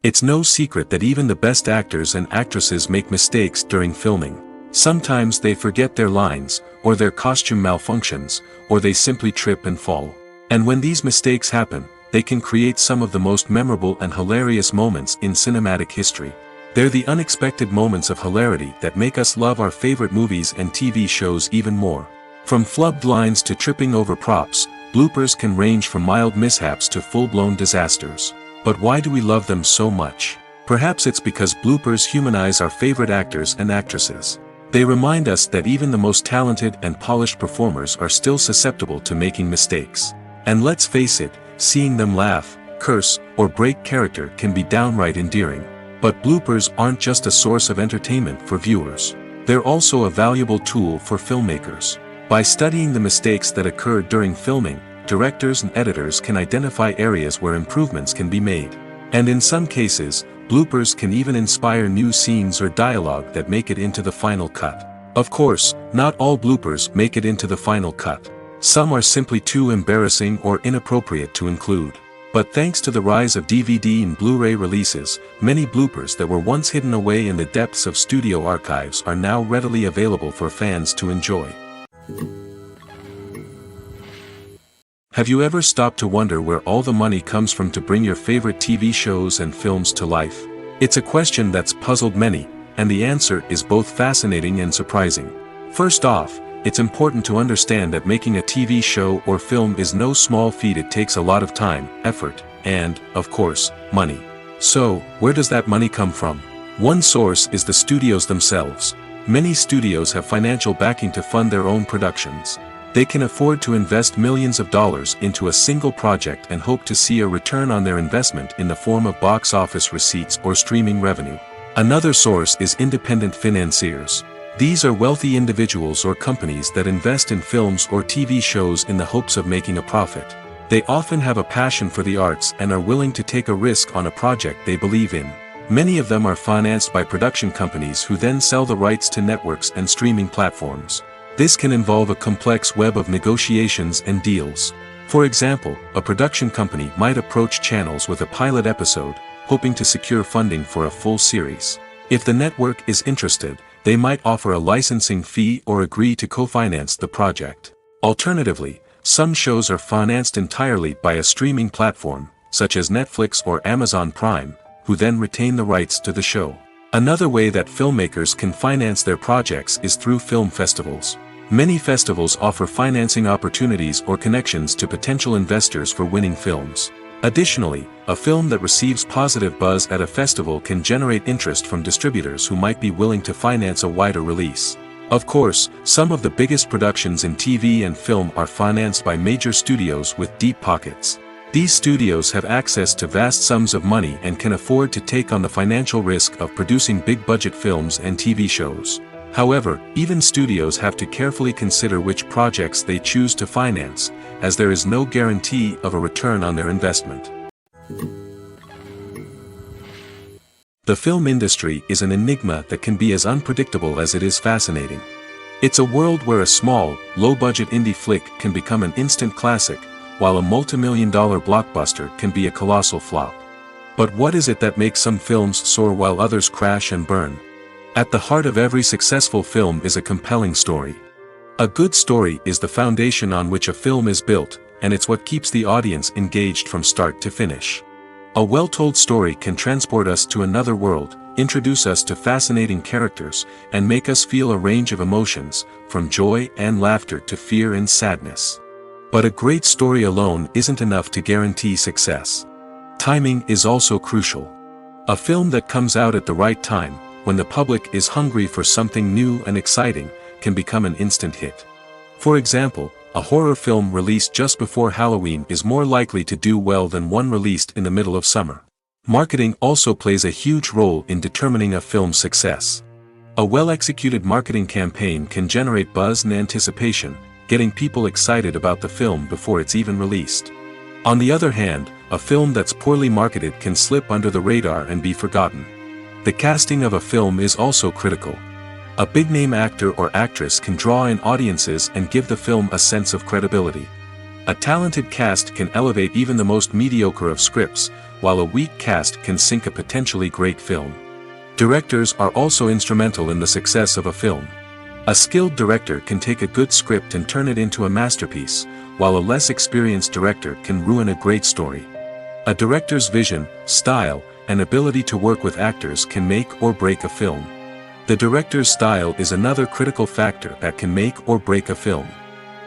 A: It's no secret that even the best actors and actresses make mistakes during filming. Sometimes they forget their lines, or their costume malfunctions, or they simply trip and fall. And when these mistakes happen, they can create some of the most memorable and hilarious moments in cinematic history. They're the unexpected moments of hilarity that make us love our favorite movies and TV shows even more. From flubbed lines to tripping over props, bloopers can range from mild mishaps to full-blown disasters. But why do we love them so much? Perhaps it's because bloopers humanize our favorite actors and actresses. They remind us that even the most talented and polished performers are still susceptible to making mistakes. And let's face it, seeing them laugh, curse, or break character can be downright endearing. But bloopers aren't just a source of entertainment for viewers. They're also a valuable tool for filmmakers. By studying the mistakes that occurred during filming, directors and editors can identify areas where improvements can be made. And in some cases, bloopers can even inspire new scenes or dialogue that make it into the final cut. Of course, not all bloopers make it into the final cut. Some are simply too embarrassing or inappropriate to include. But thanks to the rise of DVD and Blu-ray releases, many bloopers that were once hidden away in the depths of studio archives are now readily available for fans to enjoy. Have you ever stopped to wonder where all the money comes from to bring your favorite TV shows and films to life? It's a question that's puzzled many, and the answer is both fascinating and surprising. First off, it's important to understand that making a TV show or film is no small feat. It takes a lot of time, effort, and, of course, money. So, where does that money come from? One source is the studios themselves. Many studios have financial backing to fund their own productions. They can afford to invest millions of dollars into a single project and hope to see a return on their investment in the form of box office receipts or streaming revenue. Another source is independent financiers. These are wealthy individuals or companies that invest in films or TV shows in the hopes of making a profit. They often have a passion for the arts and are willing to take a risk on a project they believe in. Many of them are financed by production companies who then sell the rights to networks and streaming platforms. This can involve a complex web of negotiations and deals. For example, a production company might approach channels with a pilot episode, hoping to secure funding for a full series. If the network is interested, they might offer a licensing fee or agree to co-finance the project. Alternatively, some shows are financed entirely by a streaming platform, such as Netflix or Amazon Prime, who then retain the rights to the show. Another way that filmmakers can finance their projects is through film festivals. Many festivals offer financing opportunities or connections to potential investors for winning films. Additionally, a film that receives positive buzz at a festival can generate interest from distributors who might be willing to finance a wider release. Of course, some of the biggest productions in TV and film are financed by major studios with deep pockets. These studios have access to vast sums of money and can afford to take on the financial risk of producing big-budget films and TV shows. However, even studios have to carefully consider which projects they choose to finance, as there is no guarantee of a return on their investment. The film industry is an enigma that can be as unpredictable as it is fascinating. It's a world where a small, low-budget indie flick can become an instant classic, while a multi-million-dollar blockbuster can be a colossal flop. But what is it that makes some films soar while others crash and burn? At the heart of every successful film is a compelling story. A good story is the foundation on which a film is built, and it's what keeps the audience engaged from start to finish. A well-told story can transport us to another world, introduce us to fascinating characters, and make us feel a range of emotions, from joy and laughter to fear and sadness. But a great story alone isn't enough to guarantee success. Timing is also crucial. A film that comes out at the right time, when the public is hungry for something new and exciting, can become an instant hit. For example, a horror film released just before Halloween is more likely to do well than one released in the middle of summer. Marketing also plays a huge role in determining a film's success. A well-executed marketing campaign can generate buzz and anticipation, getting people excited about the film before it's even released. On the other hand, a film that's poorly marketed can slip under the radar and be forgotten. The casting of a film is also critical. A big-name actor or actress can draw in audiences and give the film a sense of credibility. A talented cast can elevate even the most mediocre of scripts, while a weak cast can sink a potentially great film. Directors are also instrumental in the success of a film. A skilled director can take a good script and turn it into a masterpiece, while a less experienced director can ruin a great story. A director's vision, style, and ability to work with actors can make or break a film. The director's style is another critical factor that can make or break a film.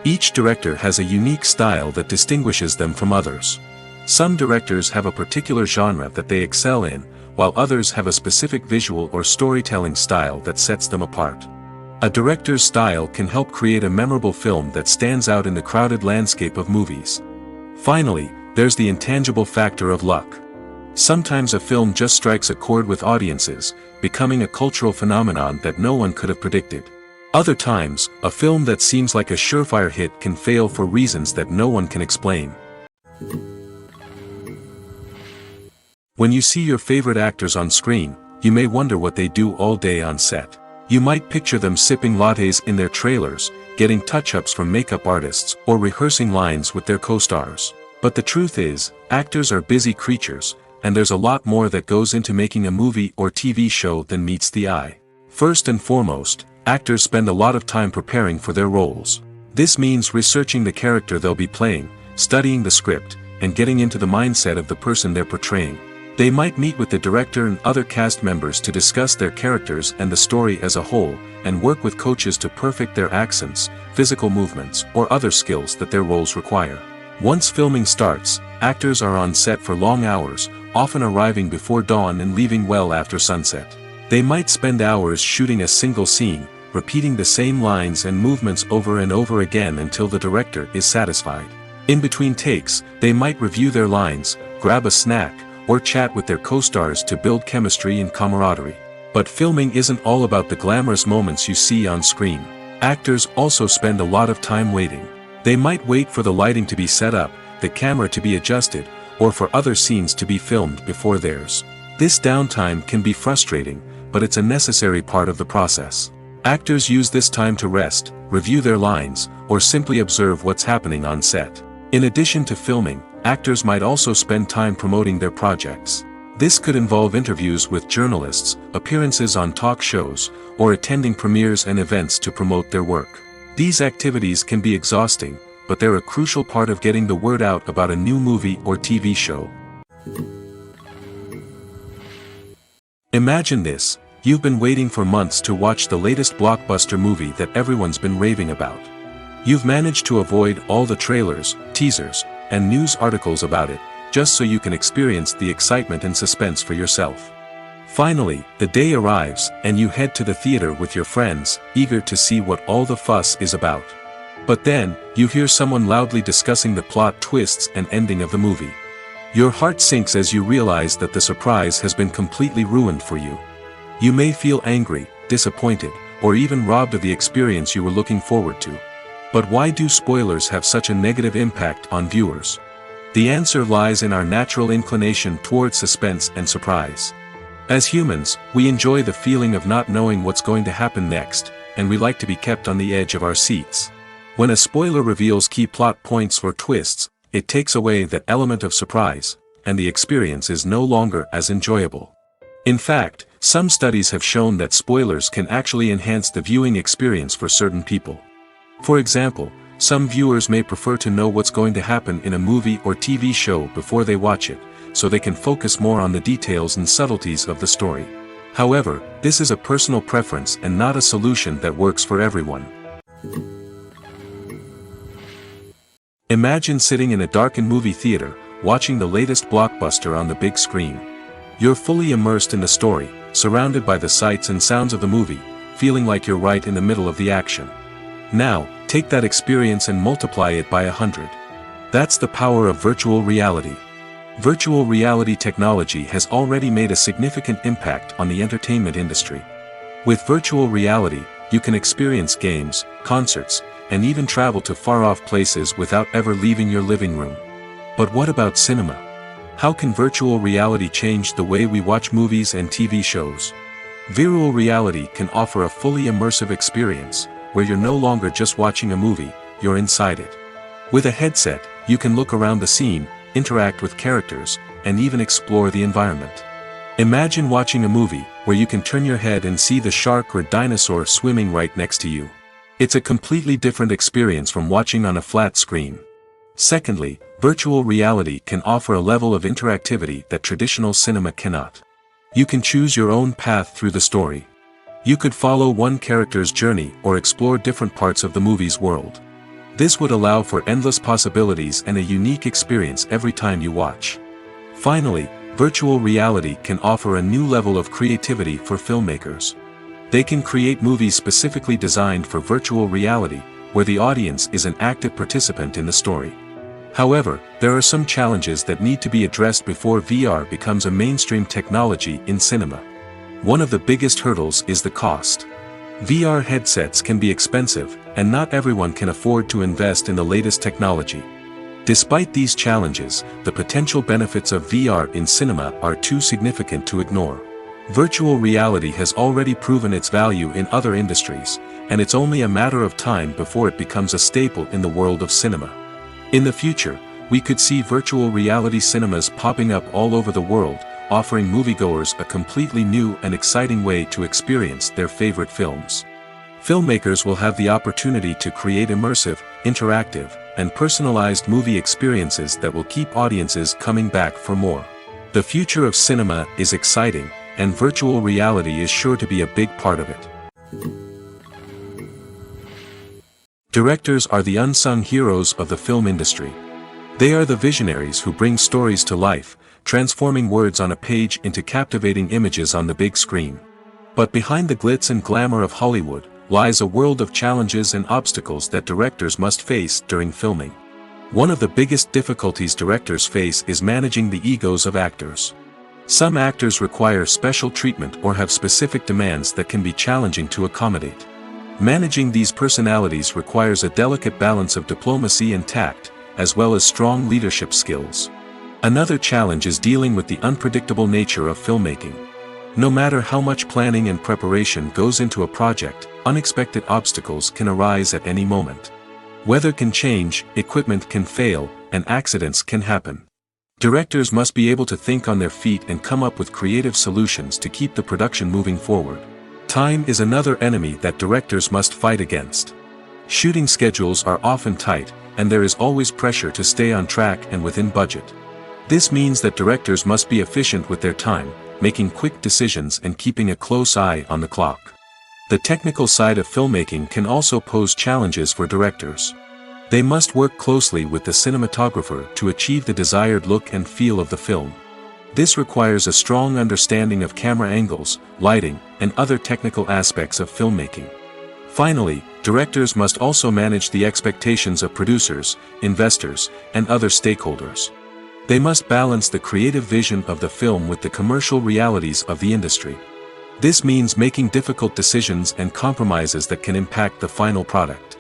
A: Each director has a unique style that distinguishes them from others. Some directors have a particular genre that they excel in, while others have a specific visual or storytelling style that sets them apart. A director's style can help create a memorable film that stands out in the crowded landscape of movies. Finally, there's the intangible factor of luck. Sometimes a film just strikes a chord with audiences, becoming a cultural phenomenon that no one could have predicted. Other times, a film that seems like a surefire hit can fail for reasons that no one can explain. When you see your favorite actors on screen, you may wonder what they do all day on set. You might picture them sipping lattes in their trailers, getting touch-ups from makeup artists, or rehearsing lines with their co-stars. But the truth is, actors are busy creatures, and there's a lot more that goes into making a movie or TV show than meets the eye. First and foremost, actors spend a lot of time preparing for their roles. This means researching the character they'll be playing, studying the script, and getting into the mindset of the person they're portraying. They might meet with the director and other cast members to discuss their characters and the story as a whole, and work with coaches to perfect their accents, physical movements, or other skills that their roles require. Once filming starts, actors are on set for long hours, often arriving before dawn and leaving well after sunset. They might spend hours shooting a single scene, repeating the same lines and movements over and over again until the director is satisfied. In between takes, they might review their lines, grab a snack, or chat with their co-stars to build chemistry and camaraderie. But filming isn't all about the glamorous moments you see on screen. Actors also spend a lot of time waiting. They might wait for the lighting to be set up, the camera to be adjusted, or for other scenes to be filmed before theirs. This downtime can be frustrating, but it's a necessary part of the process. Actors use this time to rest, review their lines, or simply observe what's happening on set. In addition to filming, actors might also spend time promoting their projects. This could involve interviews with journalists, appearances on talk shows, or attending premieres and events to promote their work. These activities can be exhausting, but they're a crucial part of getting the word out about a new movie or TV show. Imagine this: you've been waiting for months to watch the latest blockbuster movie that everyone's been raving about. You've managed to avoid all the trailers, teasers, and news articles about it, just so you can experience the excitement and suspense for yourself. Finally, the day arrives, and you head to the theater with your friends, eager to see what all the fuss is about. But then, you hear someone loudly discussing the plot twists and ending of the movie. Your heart sinks as you realize that the surprise has been completely ruined for you. You may feel angry, disappointed, or even robbed of the experience you were looking forward to. But why do spoilers have such a negative impact on viewers? The answer lies in our natural inclination toward suspense and surprise. As humans, we enjoy the feeling of not knowing what's going to happen next, and we like to be kept on the edge of our seats. When a spoiler reveals key plot points or twists, it takes away that element of surprise, and the experience is no longer as enjoyable. In fact, some studies have shown that spoilers can actually enhance the viewing experience for certain people. For example, some viewers may prefer to know what's going to happen in a movie or TV show before they watch it, so they can focus more on the details and subtleties of the story. However, this is a personal preference and not a solution that works for everyone. Imagine sitting in a darkened movie theater, watching the latest blockbuster on the big screen. You're fully immersed in the story, surrounded by the sights and sounds of the movie, feeling like you're right in the middle of the action. Now, take that experience and multiply it by 100. That's the power of virtual reality. Virtual reality technology has already made a significant impact on the entertainment industry. With virtual reality, you can experience games, concerts, and even travel to far-off places without ever leaving your living room. But what about cinema? How can virtual reality change the way we watch movies and TV shows? Virtual reality can offer a fully immersive experience, where you're no longer just watching a movie, you're inside it. With a headset, you can look around the scene, interact with characters, and even explore the environment. Imagine watching a movie, where you can turn your head and see the shark or dinosaur swimming right next to you. It's a completely different experience from watching on a flat screen. Secondly, virtual reality can offer a level of interactivity that traditional cinema cannot. You can choose your own path through the story. You could follow one character's journey or explore different parts of the movie's world. This would allow for endless possibilities and a unique experience every time you watch. Finally, virtual reality can offer a new level of creativity for filmmakers. They can create movies specifically designed for virtual reality, where the audience is an active participant in the story. However, there are some challenges that need to be addressed before VR becomes a mainstream technology in cinema. One of the biggest hurdles is the cost. VR headsets can be expensive, and not everyone can afford to invest in the latest technology. Despite these challenges, the potential benefits of VR in cinema are too significant to ignore. Virtual reality has already proven its value in other industries, and it's only a matter of time before it becomes a staple in the world of cinema. In the future, we could see virtual reality cinemas popping up all over the world, offering moviegoers a completely new and exciting way to experience their favorite films. Filmmakers will have the opportunity to create immersive, interactive, and personalized movie experiences that will keep audiences coming back for more. The future of cinema is exciting, and virtual reality is sure to be a big part of it. Directors are the unsung heroes of the film industry. They are the visionaries who bring stories to life, transforming words on a page into captivating images on the big screen. But behind the glitz and glamour of Hollywood, lies a world of challenges and obstacles that directors must face during filming. One of the biggest difficulties directors face is managing the egos of actors. Some actors require special treatment or have specific demands that can be challenging to accommodate. Managing these personalities requires a delicate balance of diplomacy and tact, as well as strong leadership skills. Another challenge is dealing with the unpredictable nature of filmmaking. No matter how much planning and preparation goes into a project, unexpected obstacles can arise at any moment. Weather can change, equipment can fail, and accidents can happen. Directors must be able to think on their feet and come up with creative solutions to keep the production moving forward. Time is another enemy that directors must fight against. Shooting schedules are often tight, and there is always pressure to stay on track and within budget. This means that directors must be efficient with their time, making quick decisions and keeping a close eye on the clock. The technical side of filmmaking can also pose challenges for directors. They must work closely with the cinematographer to achieve the desired look and feel of the film. This requires a strong understanding of camera angles, lighting, and other technical aspects of filmmaking. Finally, directors must also manage the expectations of producers, investors, and other stakeholders. They must balance the creative vision of the film with the commercial realities of the industry. This means making difficult decisions and compromises that can impact the final product.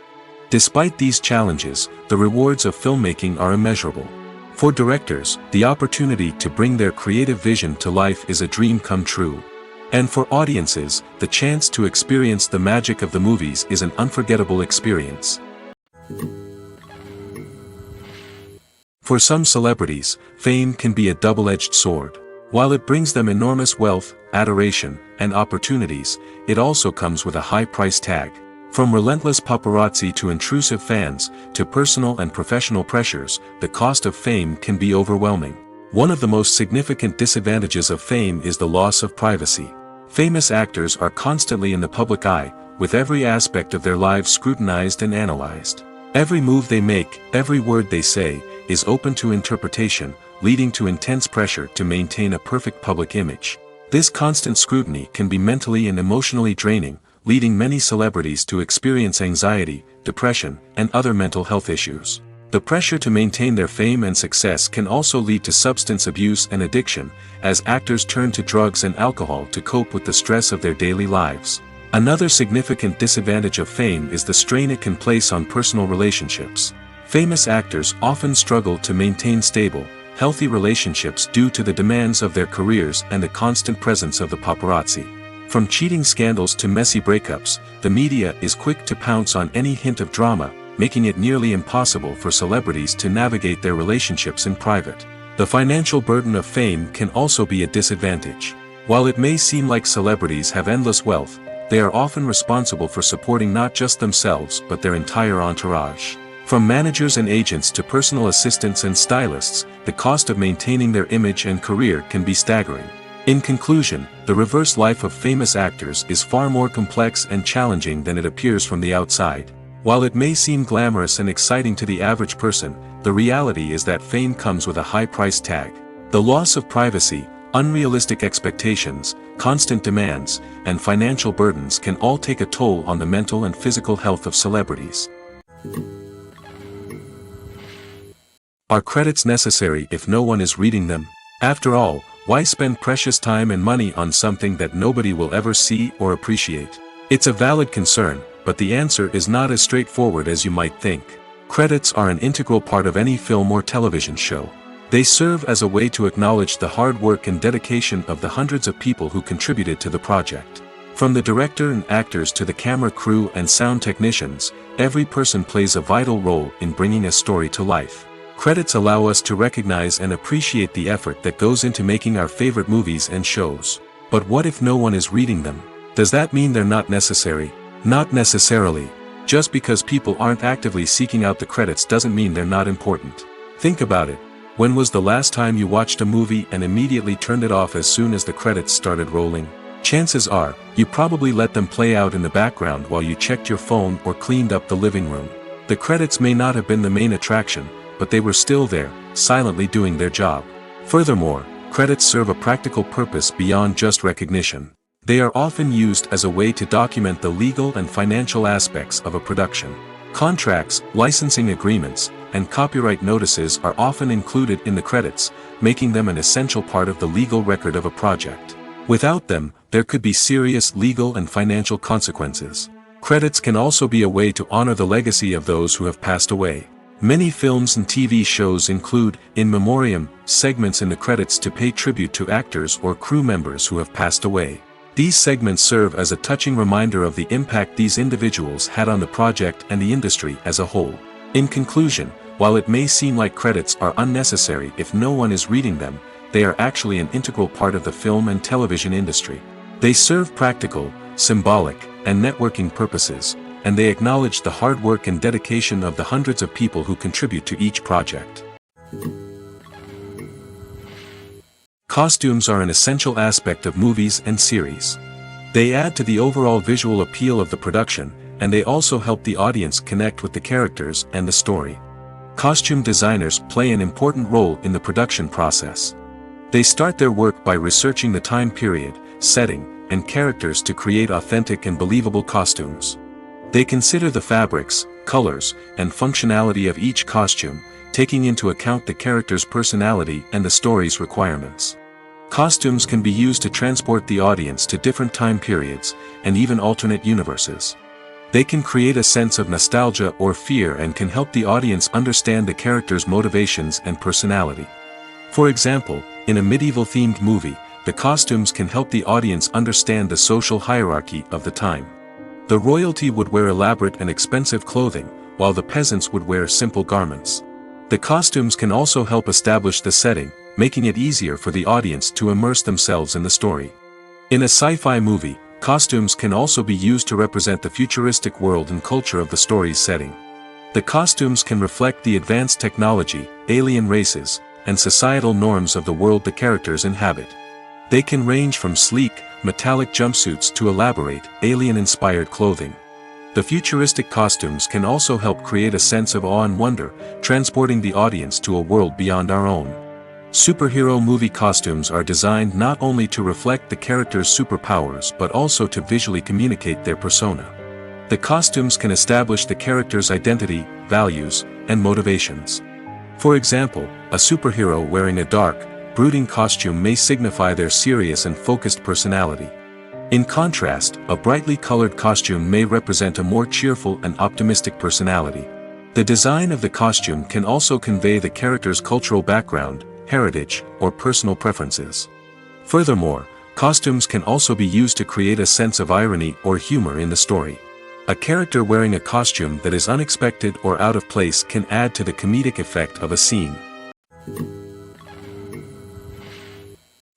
A: Despite these challenges, the rewards of filmmaking are immeasurable. For directors, the opportunity to bring their creative vision to life is a dream come true. And for audiences, the chance to experience the magic of the movies is an unforgettable experience. For some celebrities, fame can be a double-edged sword. While it brings them enormous wealth, adoration, and opportunities, it also comes with a high price tag. From relentless paparazzi to intrusive fans, to personal and professional pressures, the cost of fame can be overwhelming. One of the most significant disadvantages of fame is the loss of privacy. Famous actors are constantly in the public eye, with every aspect of their lives scrutinized and analyzed. Every move they make, every word they say, is open to interpretation, leading to intense pressure to maintain a perfect public image. This constant scrutiny can be mentally and emotionally draining, leading many celebrities to experience anxiety, depression, and other mental health issues. The pressure to maintain their fame and success can also lead to substance abuse and addiction, as actors turn to drugs and alcohol to cope with the stress of their daily lives. Another significant disadvantage of fame is the strain it can place on personal relationships. Famous actors often struggle to maintain stable, healthy relationships due to the demands of their careers and the constant presence of the paparazzi. From cheating scandals to messy breakups, the media is quick to pounce on any hint of drama, making it nearly impossible for celebrities to navigate their relationships in private. The financial burden of fame can also be a disadvantage. While it may seem like celebrities have endless wealth, they are often responsible for supporting not just themselves but their entire entourage. From managers and agents to personal assistants and stylists, the cost of maintaining their image and career can be staggering. In conclusion, the reverse life of famous actors is far more complex and challenging than it appears from the outside. While it may seem glamorous and exciting to the average person, the reality is that fame comes with a high price tag. The loss of privacy, unrealistic expectations, constant demands, and financial burdens can all take a toll on the mental and physical health of celebrities. Are credits necessary if no one is reading them? After all, why spend precious time and money on something that nobody will ever see or appreciate? It's a valid concern, but the answer is not as straightforward as you might think. Credits are an integral part of any film or television show. They serve as a way to acknowledge the hard work and dedication of the hundreds of people who contributed to the project. From the director and actors to the camera crew and sound technicians, every person plays a vital role in bringing a story to life. Credits allow us to recognize and appreciate the effort that goes into making our favorite movies and shows. But what if no one is reading them? Does that mean they're not necessary? Not necessarily. Just because people aren't actively seeking out the credits doesn't mean they're not important. Think about it. When was the last time you watched a movie and immediately turned it off as soon as the credits started rolling? Chances are, you probably let them play out in the background while you checked your phone or cleaned up the living room. The credits may not have been the main attraction, but they were still there, silently doing their job. Furthermore, credits serve a practical purpose beyond just recognition. They are often used as a way to document the legal and financial aspects of a production. Contracts, licensing agreements, and copyright notices are often included in the credits, making them an essential part of the legal record of a project. Without them, there could be serious legal and financial consequences. Credits can also be a way to honor the legacy of those who have passed away. Many films and TV shows include, in memoriam, segments in the credits to pay tribute to actors or crew members who have passed away. These segments serve as a touching reminder of the impact these individuals had on the project and the industry as a whole. In conclusion, while it may seem like credits are unnecessary if no one is reading them, they are actually an integral part of the film and television industry. They serve practical, symbolic, and networking purposes, and they acknowledge the hard work and dedication of the hundreds of people who contribute to each project. Costumes are an essential aspect of movies and series. They add to the overall visual appeal of the production, and they also help the audience connect with the characters and the story. Costume designers play an important role in the production process. They start their work by researching the time period, setting, and characters to create authentic and believable costumes. They consider the fabrics, colors, and functionality of each costume, taking into account the character's personality and the story's requirements. Costumes can be used to transport the audience to different time periods, and even alternate universes. They can create a sense of nostalgia or fear and can help the audience understand the character's motivations and personality. For example, in a medieval-themed movie, the costumes can help the audience understand the social hierarchy of the time. The royalty would wear elaborate and expensive clothing, while the peasants would wear simple garments. The costumes can also help establish the setting, making it easier for the audience to immerse themselves in the story. In a sci-fi movie, costumes can also be used to represent the futuristic world and culture of the story's setting. The costumes can reflect the advanced technology, alien races, and societal norms of the world the characters inhabit. They can range from sleek, metallic jumpsuits to elaborate, alien-inspired clothing. The futuristic costumes can also help create a sense of awe and wonder, transporting the audience to a world beyond our own. Superhero movie costumes are designed not only to reflect the character's superpowers but also to visually communicate their persona. The costumes can establish the character's identity, values, and motivations. For example, a superhero wearing a dark, brooding costume may signify their serious and focused personality. In contrast, a brightly colored costume may represent a more cheerful and optimistic personality. The design of the costume can also convey the character's cultural background, heritage, or personal preferences. Furthermore, costumes can also be used to create a sense of irony or humor in the story. A character wearing a costume that is unexpected or out of place can add to the comedic effect of a scene.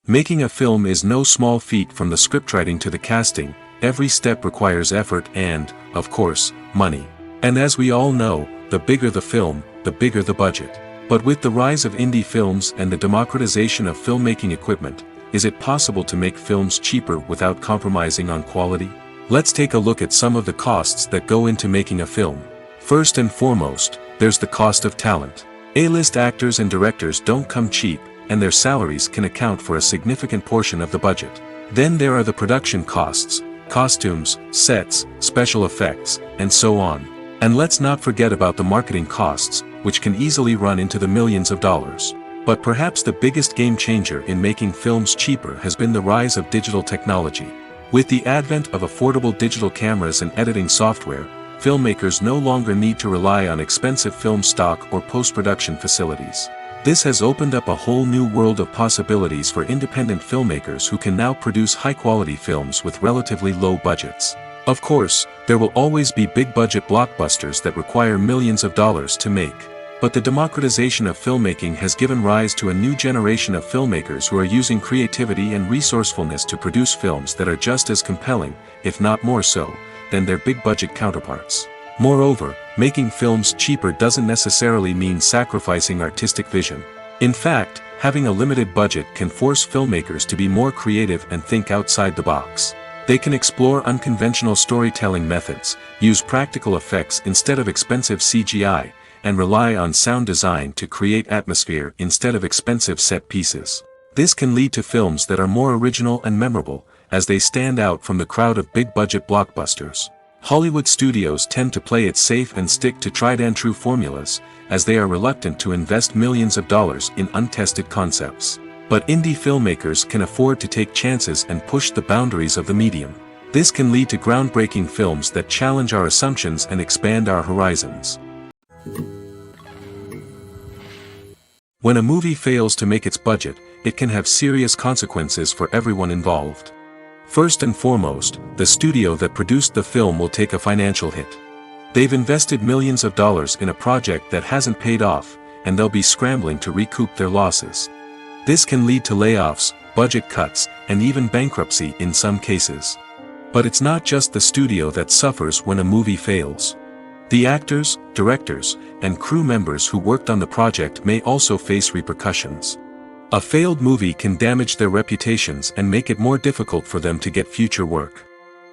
A: Making a film is no small feat. From the scriptwriting to the casting, every step requires effort and, of course, money. And as we all know, the bigger the film, the bigger the budget. But with the rise of indie films and the democratization of filmmaking equipment, is it possible to make films cheaper without compromising on quality? Let's take a look at some of the costs that go into making a film. First and foremost, there's the cost of talent. A-list actors and directors don't come cheap, and their salaries can account for a significant portion of the budget. Then there are the production costs, costumes, sets, special effects, and so on. And let's not forget about the marketing costs, which can easily run into the millions of dollars. But perhaps the biggest game changer in making films cheaper has been the rise of digital technology. With the advent of affordable digital cameras and editing software, filmmakers no longer need to rely on expensive film stock or post-production facilities. This has opened up a whole new world of possibilities for independent filmmakers who can now produce high-quality films with relatively low budgets. Of course, there will always be big-budget blockbusters that require millions of dollars to make. But the democratization of filmmaking has given rise to a new generation of filmmakers who are using creativity and resourcefulness to produce films that are just as compelling, if not more so, than their big-budget counterparts. Moreover, making films cheaper doesn't necessarily mean sacrificing artistic vision. In fact, having a limited budget can force filmmakers to be more creative and think outside the box. They can explore unconventional storytelling methods, use practical effects instead of expensive CGI, and rely on sound design to create atmosphere instead of expensive set pieces. This can lead to films that are more original and memorable, as they stand out from the crowd of big-budget blockbusters. Hollywood studios tend to play it safe and stick to tried-and-true formulas, as they are reluctant to invest millions of dollars in untested concepts. But indie filmmakers can afford to take chances and push the boundaries of the medium. This can lead to groundbreaking films that challenge our assumptions and expand our horizons. When a movie fails to make its budget, it can have serious consequences for everyone involved. First and foremost, the studio that produced the film will take a financial hit. They've invested millions of dollars in a project that hasn't paid off, and they'll be scrambling to recoup their losses. This can lead to layoffs, budget cuts, and even bankruptcy in some cases. But it's not just the studio that suffers when a movie fails. The actors, directors, and crew members who worked on the project may also face repercussions. A failed movie can damage their reputations and make it more difficult for them to get future work.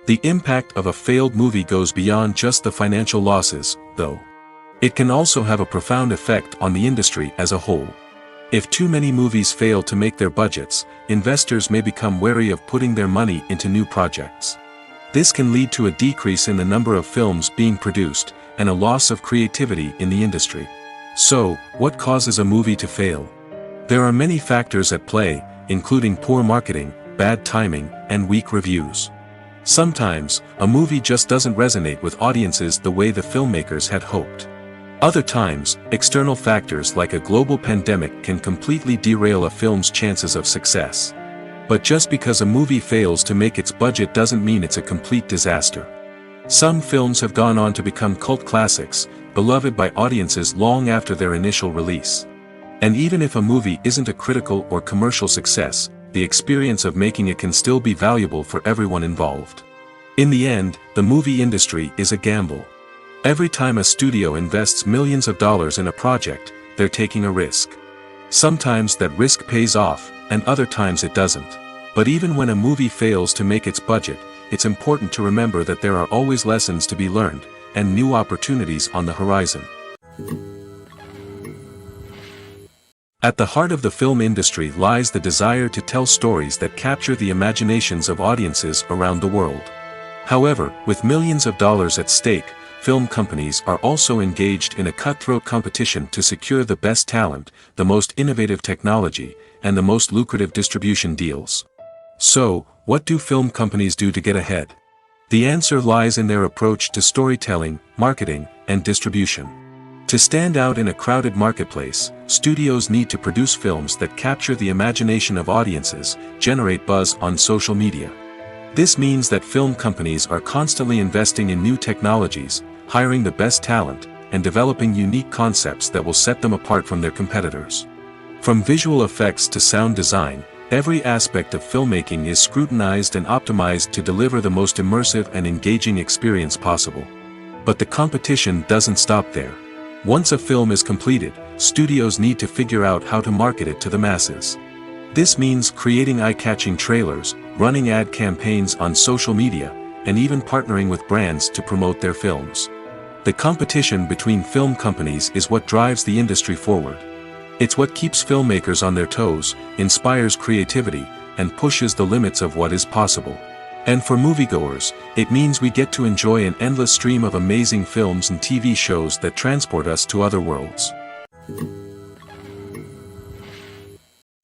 A: The impact of a failed movie goes beyond just the financial losses, though. It can also have a profound effect on the industry as a whole. If too many movies fail to make their budgets, investors may become wary of putting their money into new projects. This can lead to a decrease in the number of films being produced, and a loss of creativity in the industry. So, what causes a movie to fail? There are many factors at play, including poor marketing, bad timing, and weak reviews. Sometimes, a movie just doesn't resonate with audiences the way the filmmakers had hoped. Other times, external factors like a global pandemic can completely derail a film's chances of success. But just because a movie fails to make its budget doesn't mean it's a complete disaster. Some films have gone on to become cult classics, beloved by audiences long after their initial release. And even if a movie isn't a critical or commercial success, the experience of making it can still be valuable for everyone involved. In the end, the movie industry is a gamble. Every time a studio invests millions of dollars in a project, they're taking a risk. Sometimes that risk pays off, and other times it doesn't. But even when a movie fails to make its budget, it's important to remember that there are always lessons to be learned, and new opportunities on the horizon. At the heart of the film industry lies the desire to tell stories that capture the imaginations of audiences around the world. However, with millions of dollars at stake, film companies are also engaged in a cutthroat competition to secure the best talent, the most innovative technology, and the most lucrative distribution deals. So, what do film companies do to get ahead? The answer lies in their approach to storytelling, marketing, and distribution. To stand out in a crowded marketplace, studios need to produce films that capture the imagination of audiences, generate buzz on social media. This means that film companies are constantly investing in new technologies, hiring the best talent, and developing unique concepts that will set them apart from their competitors. From visual effects to sound design, every aspect of filmmaking is scrutinized and optimized to deliver the most immersive and engaging experience possible. But the competition doesn't stop there. Once a film is completed, studios need to figure out how to market it to the masses. This means creating eye-catching trailers, running ad campaigns on social media, and even partnering with brands to promote their films. The competition between film companies is what drives the industry forward. It's what keeps filmmakers on their toes, inspires creativity, and pushes the limits of what is possible. And for moviegoers, it means we get to enjoy an endless stream of amazing films and TV shows that transport us to other worlds.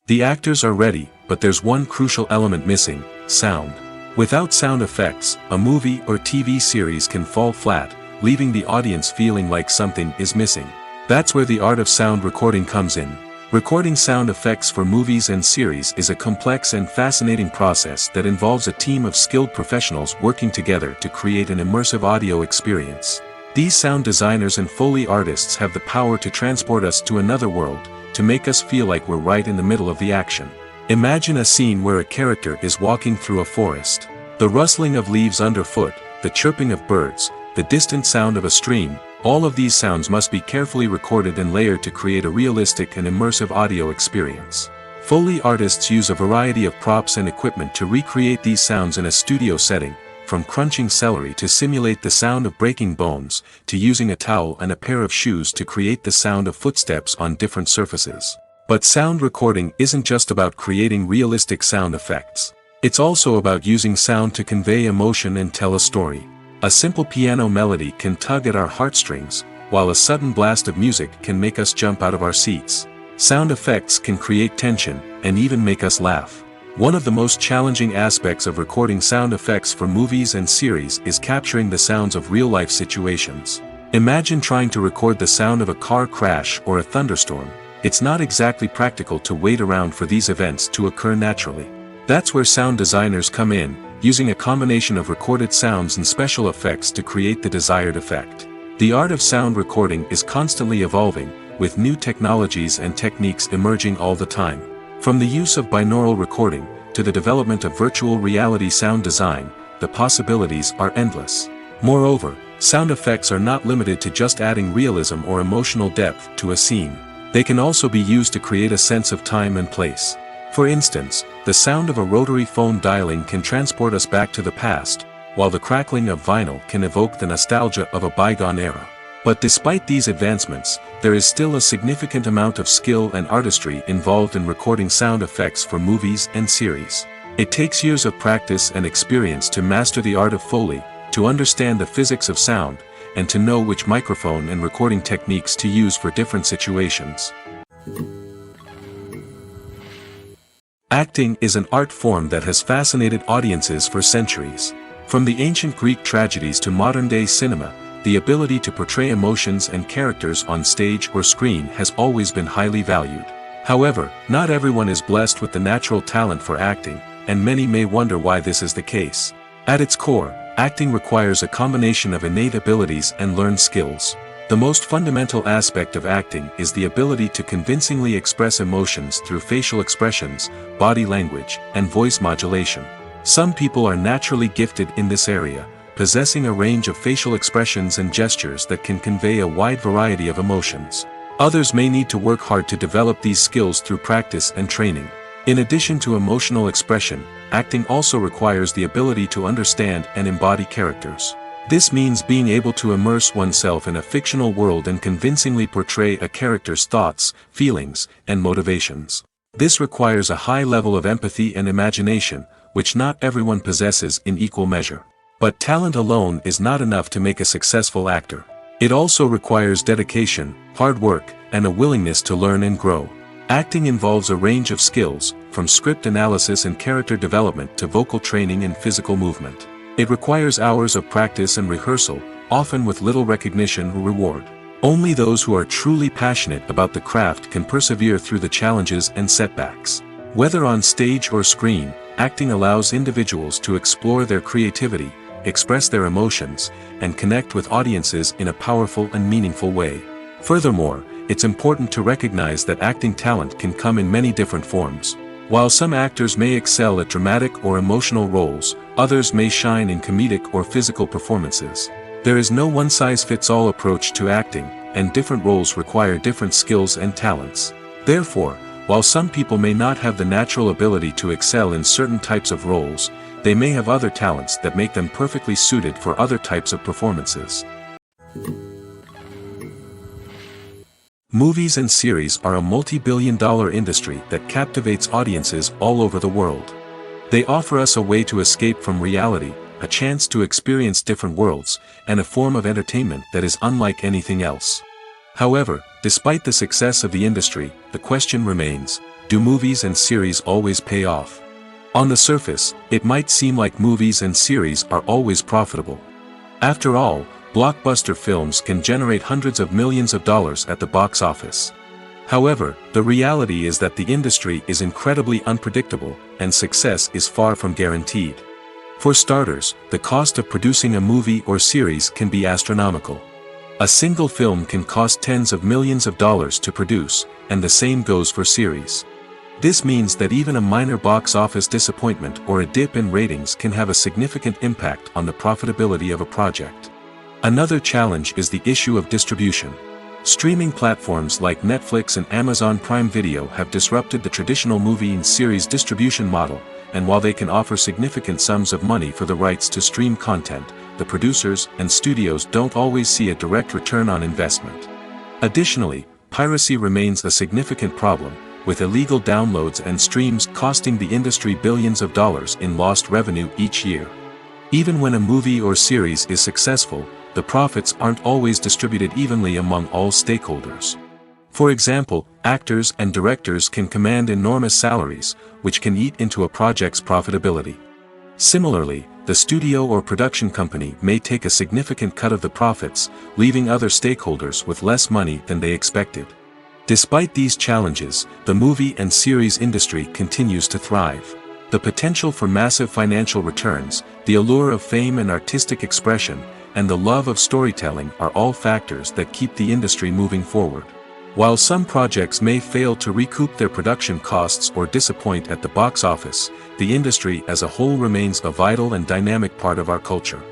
A: The actors are ready, but there's one crucial element missing: sound. Without sound effects, a movie or TV series can fall flat, leaving the audience feeling like something is missing. That's where the art of sound recording comes in. Recording sound effects for movies and series is a complex and fascinating process that involves a team of skilled professionals working together to create an immersive audio experience. These sound designers and Foley artists have the power to transport us to another world, to make us feel like we're right in the middle of the action. Imagine a scene where a character is walking through a forest. The rustling of leaves underfoot, the chirping of birds, the distant sound of a stream, all of these sounds must be carefully recorded and layered to create a realistic and immersive audio experience. Foley artists use a variety of props and equipment to recreate these sounds in a studio setting, from crunching celery to simulate the sound of breaking bones, to using a towel and a pair of shoes to create the sound of footsteps on different surfaces. But sound recording isn't just about creating realistic sound effects. It's also about using sound to convey emotion and tell a story. A simple piano melody can tug at our heartstrings, while a sudden blast of music can make us jump out of our seats. Sound effects can create tension, and even make us laugh. One of the most challenging aspects of recording sound effects for movies and series is capturing the sounds of real-life situations. Imagine trying to record the sound of a car crash or a thunderstorm. It's not exactly practical to wait around for these events to occur naturally. That's where sound designers come in, using a combination of recorded sounds and special effects to create the desired effect. The art of sound recording is constantly evolving, with new technologies and techniques emerging all the time. From the use of binaural recording, to the development of virtual reality sound design, the possibilities are endless. Moreover, sound effects are not limited to just adding realism or emotional depth to a scene. They can also be used to create a sense of time and place. For instance, the sound of a rotary phone dialing can transport us back to the past, while the crackling of vinyl can evoke the nostalgia of a bygone era. But despite these advancements, there is still a significant amount of skill and artistry involved in recording sound effects for movies and series. It takes years of practice and experience to master the art of Foley, to understand the physics of sound, and to know which microphone and recording techniques to use for different situations. Acting is an art form that has fascinated audiences for centuries. From the ancient Greek tragedies to modern-day cinema, the ability to portray emotions and characters on stage or screen has always been highly valued. However, not everyone is blessed with the natural talent for acting, and many may wonder why this is the case. At its core, acting requires a combination of innate abilities and learned skills. The most fundamental aspect of acting is the ability to convincingly express emotions through facial expressions, body language, and voice modulation. Some people are naturally gifted in this area, possessing a range of facial expressions and gestures that can convey a wide variety of emotions. Others may need to work hard to develop these skills through practice and training. In addition to emotional expression, acting also requires the ability to understand and embody characters. This means being able to immerse oneself in a fictional world and convincingly portray a character's thoughts, feelings, and motivations. This requires a high level of empathy and imagination, which not everyone possesses in equal measure. But talent alone is not enough to make a successful actor. It also requires dedication, hard work, and a willingness to learn and grow. Acting involves a range of skills, from script analysis and character development to vocal training and physical movement. It requires hours of practice and rehearsal, often with little recognition or reward. Only those who are truly passionate about the craft can persevere through the challenges and setbacks. Whether on stage or screen, acting allows individuals to explore their creativity, express their emotions, and connect with audiences in a powerful and meaningful way. Furthermore, it's important to recognize that acting talent can come in many different forms. While some actors may excel at dramatic or emotional roles, others may shine in comedic or physical performances. There is no one-size-fits-all approach to acting, and different roles require different skills and talents. Therefore, while some people may not have the natural ability to excel in certain types of roles, they may have other talents that make them perfectly suited for other types of performances. Movies and series are a multi-billion-dollar industry that captivates audiences all over the world. They offer us a way to escape from reality, a chance to experience different worlds, and a form of entertainment that is unlike anything else. However, despite the success of the industry, the question remains, do movies and series always pay off? On the surface, it might seem like movies and series are always profitable. After all, blockbuster films can generate hundreds of millions of dollars at the box office. However, the reality is that the industry is incredibly unpredictable, and success is far from guaranteed. For starters, the cost of producing a movie or series can be astronomical. A single film can cost tens of millions of dollars to produce, and the same goes for series. This means that even a minor box office disappointment or a dip in ratings can have a significant impact on the profitability of a project. Another challenge is the issue of distribution. Streaming platforms like Netflix and Amazon Prime Video have disrupted the traditional movie and series distribution model, and while they can offer significant sums of money for the rights to stream content, the producers and studios don't always see a direct return on investment. Additionally, piracy remains a significant problem, with illegal downloads and streams costing the industry billions of dollars in lost revenue each year. Even when a movie or series is successful, the profits aren't always distributed evenly among all stakeholders. For example, actors and directors can command enormous salaries, which can eat into a project's profitability. Similarly, the studio or production company may take a significant cut of the profits, leaving other stakeholders with less money than they expected. Despite these challenges, the movie and series industry continues to thrive. The potential for massive financial returns, the allure of fame and artistic expression, and the love of storytelling are all factors that keep the industry moving forward. While some projects may fail to recoup their production costs or disappoint at the box office, the industry as a whole remains a vital and dynamic part of our culture.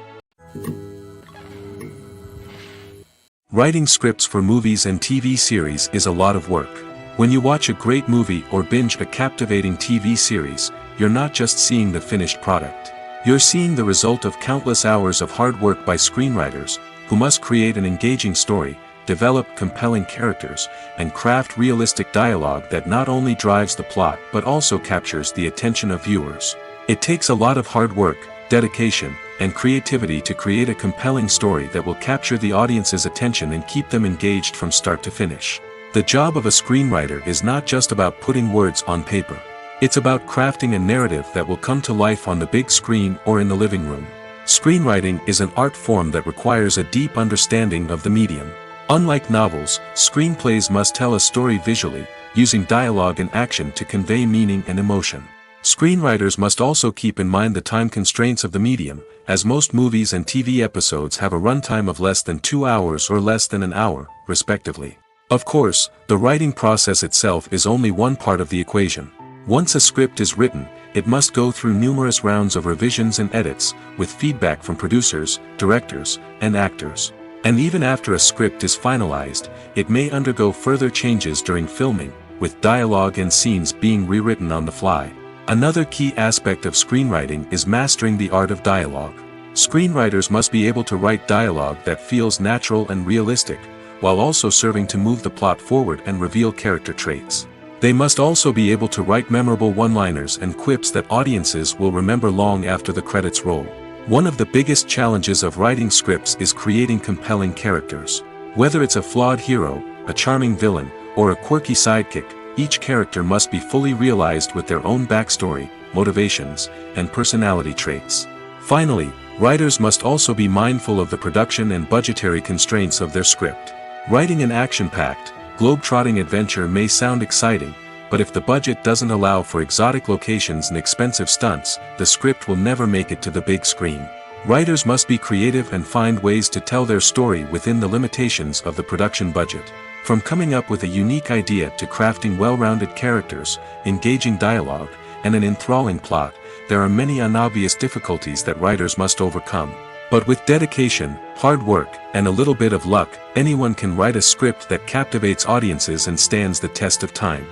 A: Writing scripts for movies and TV series is a lot of work. When you watch a great movie or binge a captivating TV series, you're not just seeing the finished product. You're seeing the result of countless hours of hard work by screenwriters, who must create an engaging story, develop compelling characters, and craft realistic dialogue that not only drives the plot but also captures the attention of viewers. It takes a lot of hard work, dedication, and creativity to create a compelling story that will capture the audience's attention and keep them engaged from start to finish. The job of a screenwriter is not just about putting words on paper. It's about crafting a narrative that will come to life on the big screen or in the living room. Screenwriting is an art form that requires a deep understanding of the medium. Unlike novels, screenplays must tell a story visually, using dialogue and action to convey meaning and emotion. Screenwriters must also keep in mind the time constraints of the medium, as most movies and TV episodes have a runtime of less than 2 hours or less than an hour, respectively. Of course, the writing process itself is only one part of the equation. Once a script is written, it must go through numerous rounds of revisions and edits, with feedback from producers, directors, and actors. And even after a script is finalized, it may undergo further changes during filming, with dialogue and scenes being rewritten on the fly. Another key aspect of screenwriting is mastering the art of dialogue. Screenwriters must be able to write dialogue that feels natural and realistic, while also serving to move the plot forward and reveal character traits. They must also be able to write memorable one-liners and quips that audiences will remember long after the credits roll. One of the biggest challenges of writing scripts is creating compelling characters. Whether it's a flawed hero, a charming villain, or a quirky sidekick, each character must be fully realized with their own backstory, motivations, and personality traits. Finally, writers must also be mindful of the production and budgetary constraints of their script. Writing an action-packed, globe-trotting adventure may sound exciting, but if the budget doesn't allow for exotic locations and expensive stunts, the script will never make it to the big screen. Writers must be creative and find ways to tell their story within the limitations of the production budget. From coming up with a unique idea to crafting well-rounded characters, engaging dialogue, and an enthralling plot, there are many unobvious difficulties that writers must overcome. But with dedication, hard work, and a little bit of luck, anyone can write a script that captivates audiences and stands the test of time.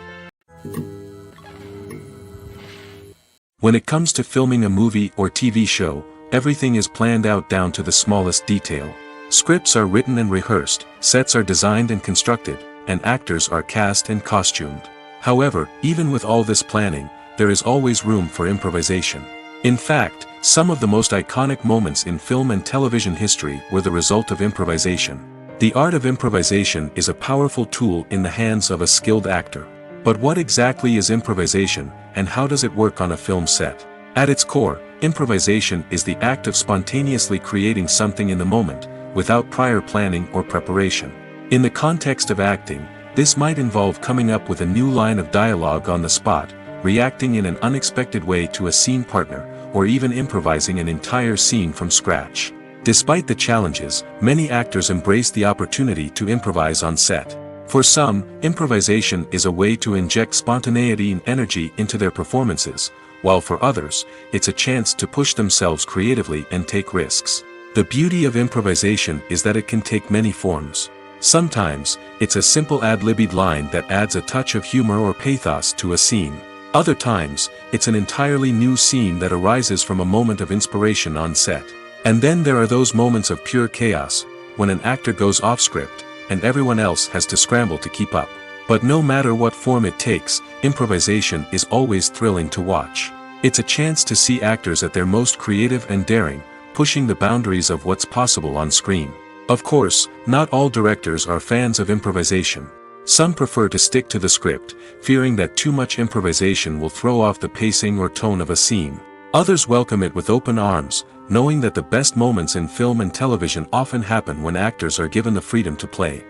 A: When it comes to filming a movie or TV show, everything is planned out down to the smallest detail. Scripts are written and rehearsed, sets are designed and constructed, and actors are cast and costumed. However, even with all this planning, there is always room for improvisation. In fact, some of the most iconic moments in film and television history were the result of improvisation. The art of improvisation is a powerful tool in the hands of a skilled actor. But what exactly is improvisation, and how does it work on a film set? At its core, improvisation is the act of spontaneously creating something in the moment, without prior planning or preparation. In the context of acting, this might involve coming up with a new line of dialogue on the spot, reacting in an unexpected way to a scene partner, or even improvising an entire scene from scratch. Despite the challenges, many actors embrace the opportunity to improvise on set. For some, improvisation is a way to inject spontaneity and energy into their performances, while for others, it's a chance to push themselves creatively and take risks. The beauty of improvisation is that it can take many forms. Sometimes, it's a simple ad-libbed line that adds a touch of humor or pathos to a scene. Other times, it's an entirely new scene that arises from a moment of inspiration on set. And then there are those moments of pure chaos, when an actor goes off script, and everyone else has to scramble to keep up. But no matter what form it takes, improvisation is always thrilling to watch. It's a chance to see actors at their most creative and daring, pushing the boundaries of what's possible on screen. Of course, not all directors are fans of improvisation. Some prefer to stick to the script, fearing that too much improvisation will throw off the pacing or tone of a scene. Others welcome it with open arms, knowing that the best moments in film and television often happen when actors are given the freedom to play.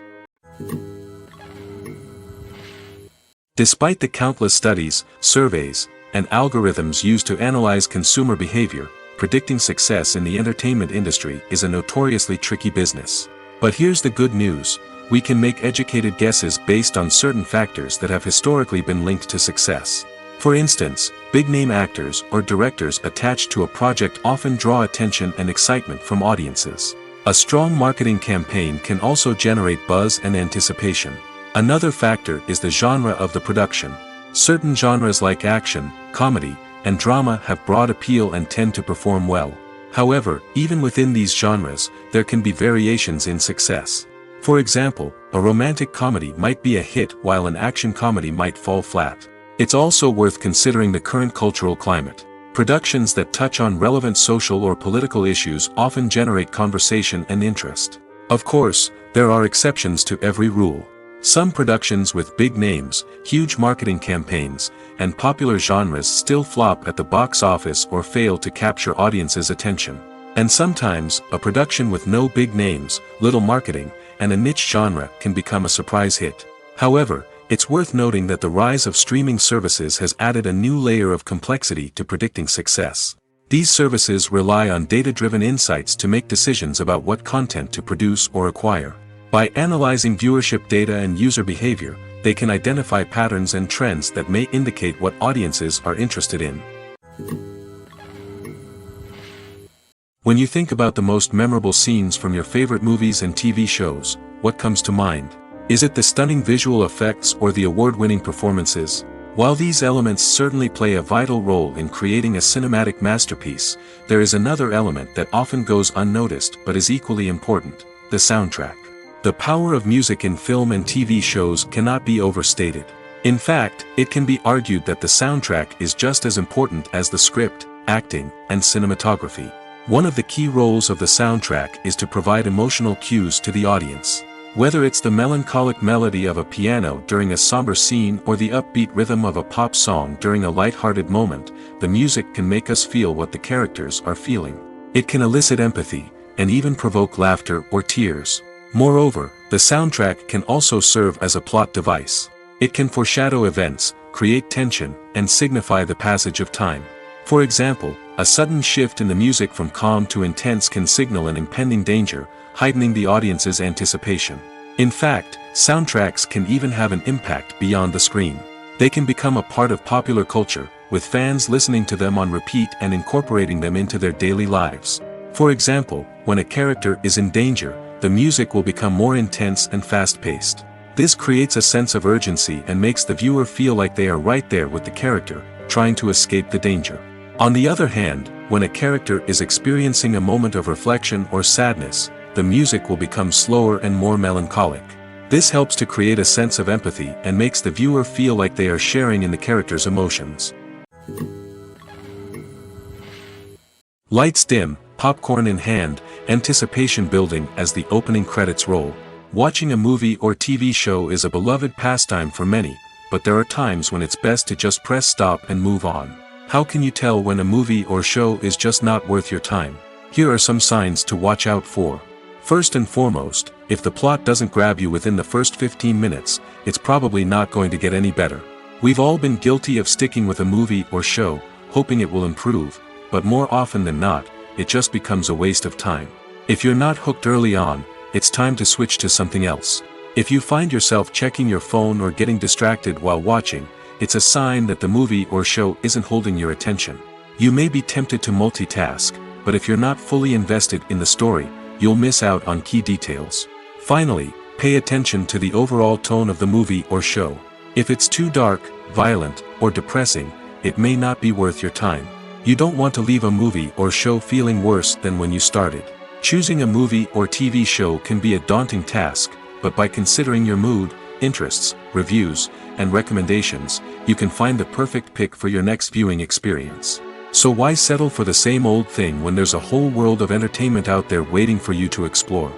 A: Despite the countless studies, surveys, and algorithms used to analyze consumer behavior, predicting success in the entertainment industry is a notoriously tricky business. But here's the good news: we can make educated guesses based on certain factors that have historically been linked to success. For instance, big-name actors or directors attached to a project often draw attention and excitement from audiences. A strong marketing campaign can also generate buzz and anticipation. Another factor is the genre of the production. Certain genres like action, comedy, and drama have broad appeal and tend to perform well. However, even within these genres, there can be variations in success. For example, a romantic comedy might be a hit while an action comedy might fall flat. It's also worth considering the current cultural climate. Productions that touch on relevant social or political issues often generate conversation and interest. Of course, there are exceptions to every rule. Some productions with big names, huge marketing campaigns, and popular genres still flop at the box office or fail to capture audiences' attention. And sometimes, a production with no big names, little marketing, and a niche genre can become a surprise hit. However, it's worth noting that the rise of streaming services has added a new layer of complexity to predicting success. These services rely on data-driven insights to make decisions about what content to produce or acquire. By analyzing viewership data and user behavior, they can identify patterns and trends that may indicate what audiences are interested in. When you think about the most memorable scenes from your favorite movies and TV shows, what comes to mind? Is it the stunning visual effects or the award-winning performances? While these elements certainly play a vital role in creating a cinematic masterpiece, there is another element that often goes unnoticed but is equally important: the soundtrack. The power of music in film and TV shows cannot be overstated. In fact, it can be argued that the soundtrack is just as important as the script, acting, and cinematography. One of the key roles of the soundtrack is to provide emotional cues to the audience. Whether it's the melancholic melody of a piano during a somber scene or the upbeat rhythm of a pop song during a light-hearted moment, the music can make us feel what the characters are feeling. It can elicit empathy, and even provoke laughter or tears. Moreover, the soundtrack can also serve as a plot device. It can foreshadow events, create tension, and signify the passage of time. For example, a sudden shift in the music from calm to intense can signal an impending danger, heightening the audience's anticipation. In fact, soundtracks can even have an impact beyond the screen. They can become a part of popular culture, with fans listening to them on repeat and incorporating them into their daily lives. For example, when a character is in danger, the music will become more intense and fast-paced. This creates a sense of urgency and makes the viewer feel like they are right there with the character, trying to escape the danger. On the other hand, when a character is experiencing a moment of reflection or sadness, the music will become slower and more melancholic. This helps to create a sense of empathy and makes the viewer feel like they are sharing in the character's emotions. Lights dim, popcorn in hand, anticipation building as the opening credits roll. Watching a movie or TV show is a beloved pastime for many, but there are times when it's best to just press stop and move on. How can you tell when a movie or show is just not worth your time? Here are some signs to watch out for. First and foremost, if the plot doesn't grab you within the first 15 minutes, it's probably not going to get any better. We've all been guilty of sticking with a movie or show, hoping it will improve, but more often than not, it just becomes a waste of time. If you're not hooked early on, it's time to switch to something else. If you find yourself checking your phone or getting distracted while watching, it's a sign that the movie or show isn't holding your attention. You may be tempted to multitask, but if you're not fully invested in the story, you'll miss out on key details. Finally, pay attention to the overall tone of the movie or show. If it's too dark, violent, or depressing, it may not be worth your time. You don't want to leave a movie or show feeling worse than when you started. Choosing a movie or TV show can be a daunting task, but by considering your mood, interests, reviews, and recommendations, you can find the perfect pick for your next viewing experience. So why settle for the same old thing when there's a whole world of entertainment out there waiting for you to explore?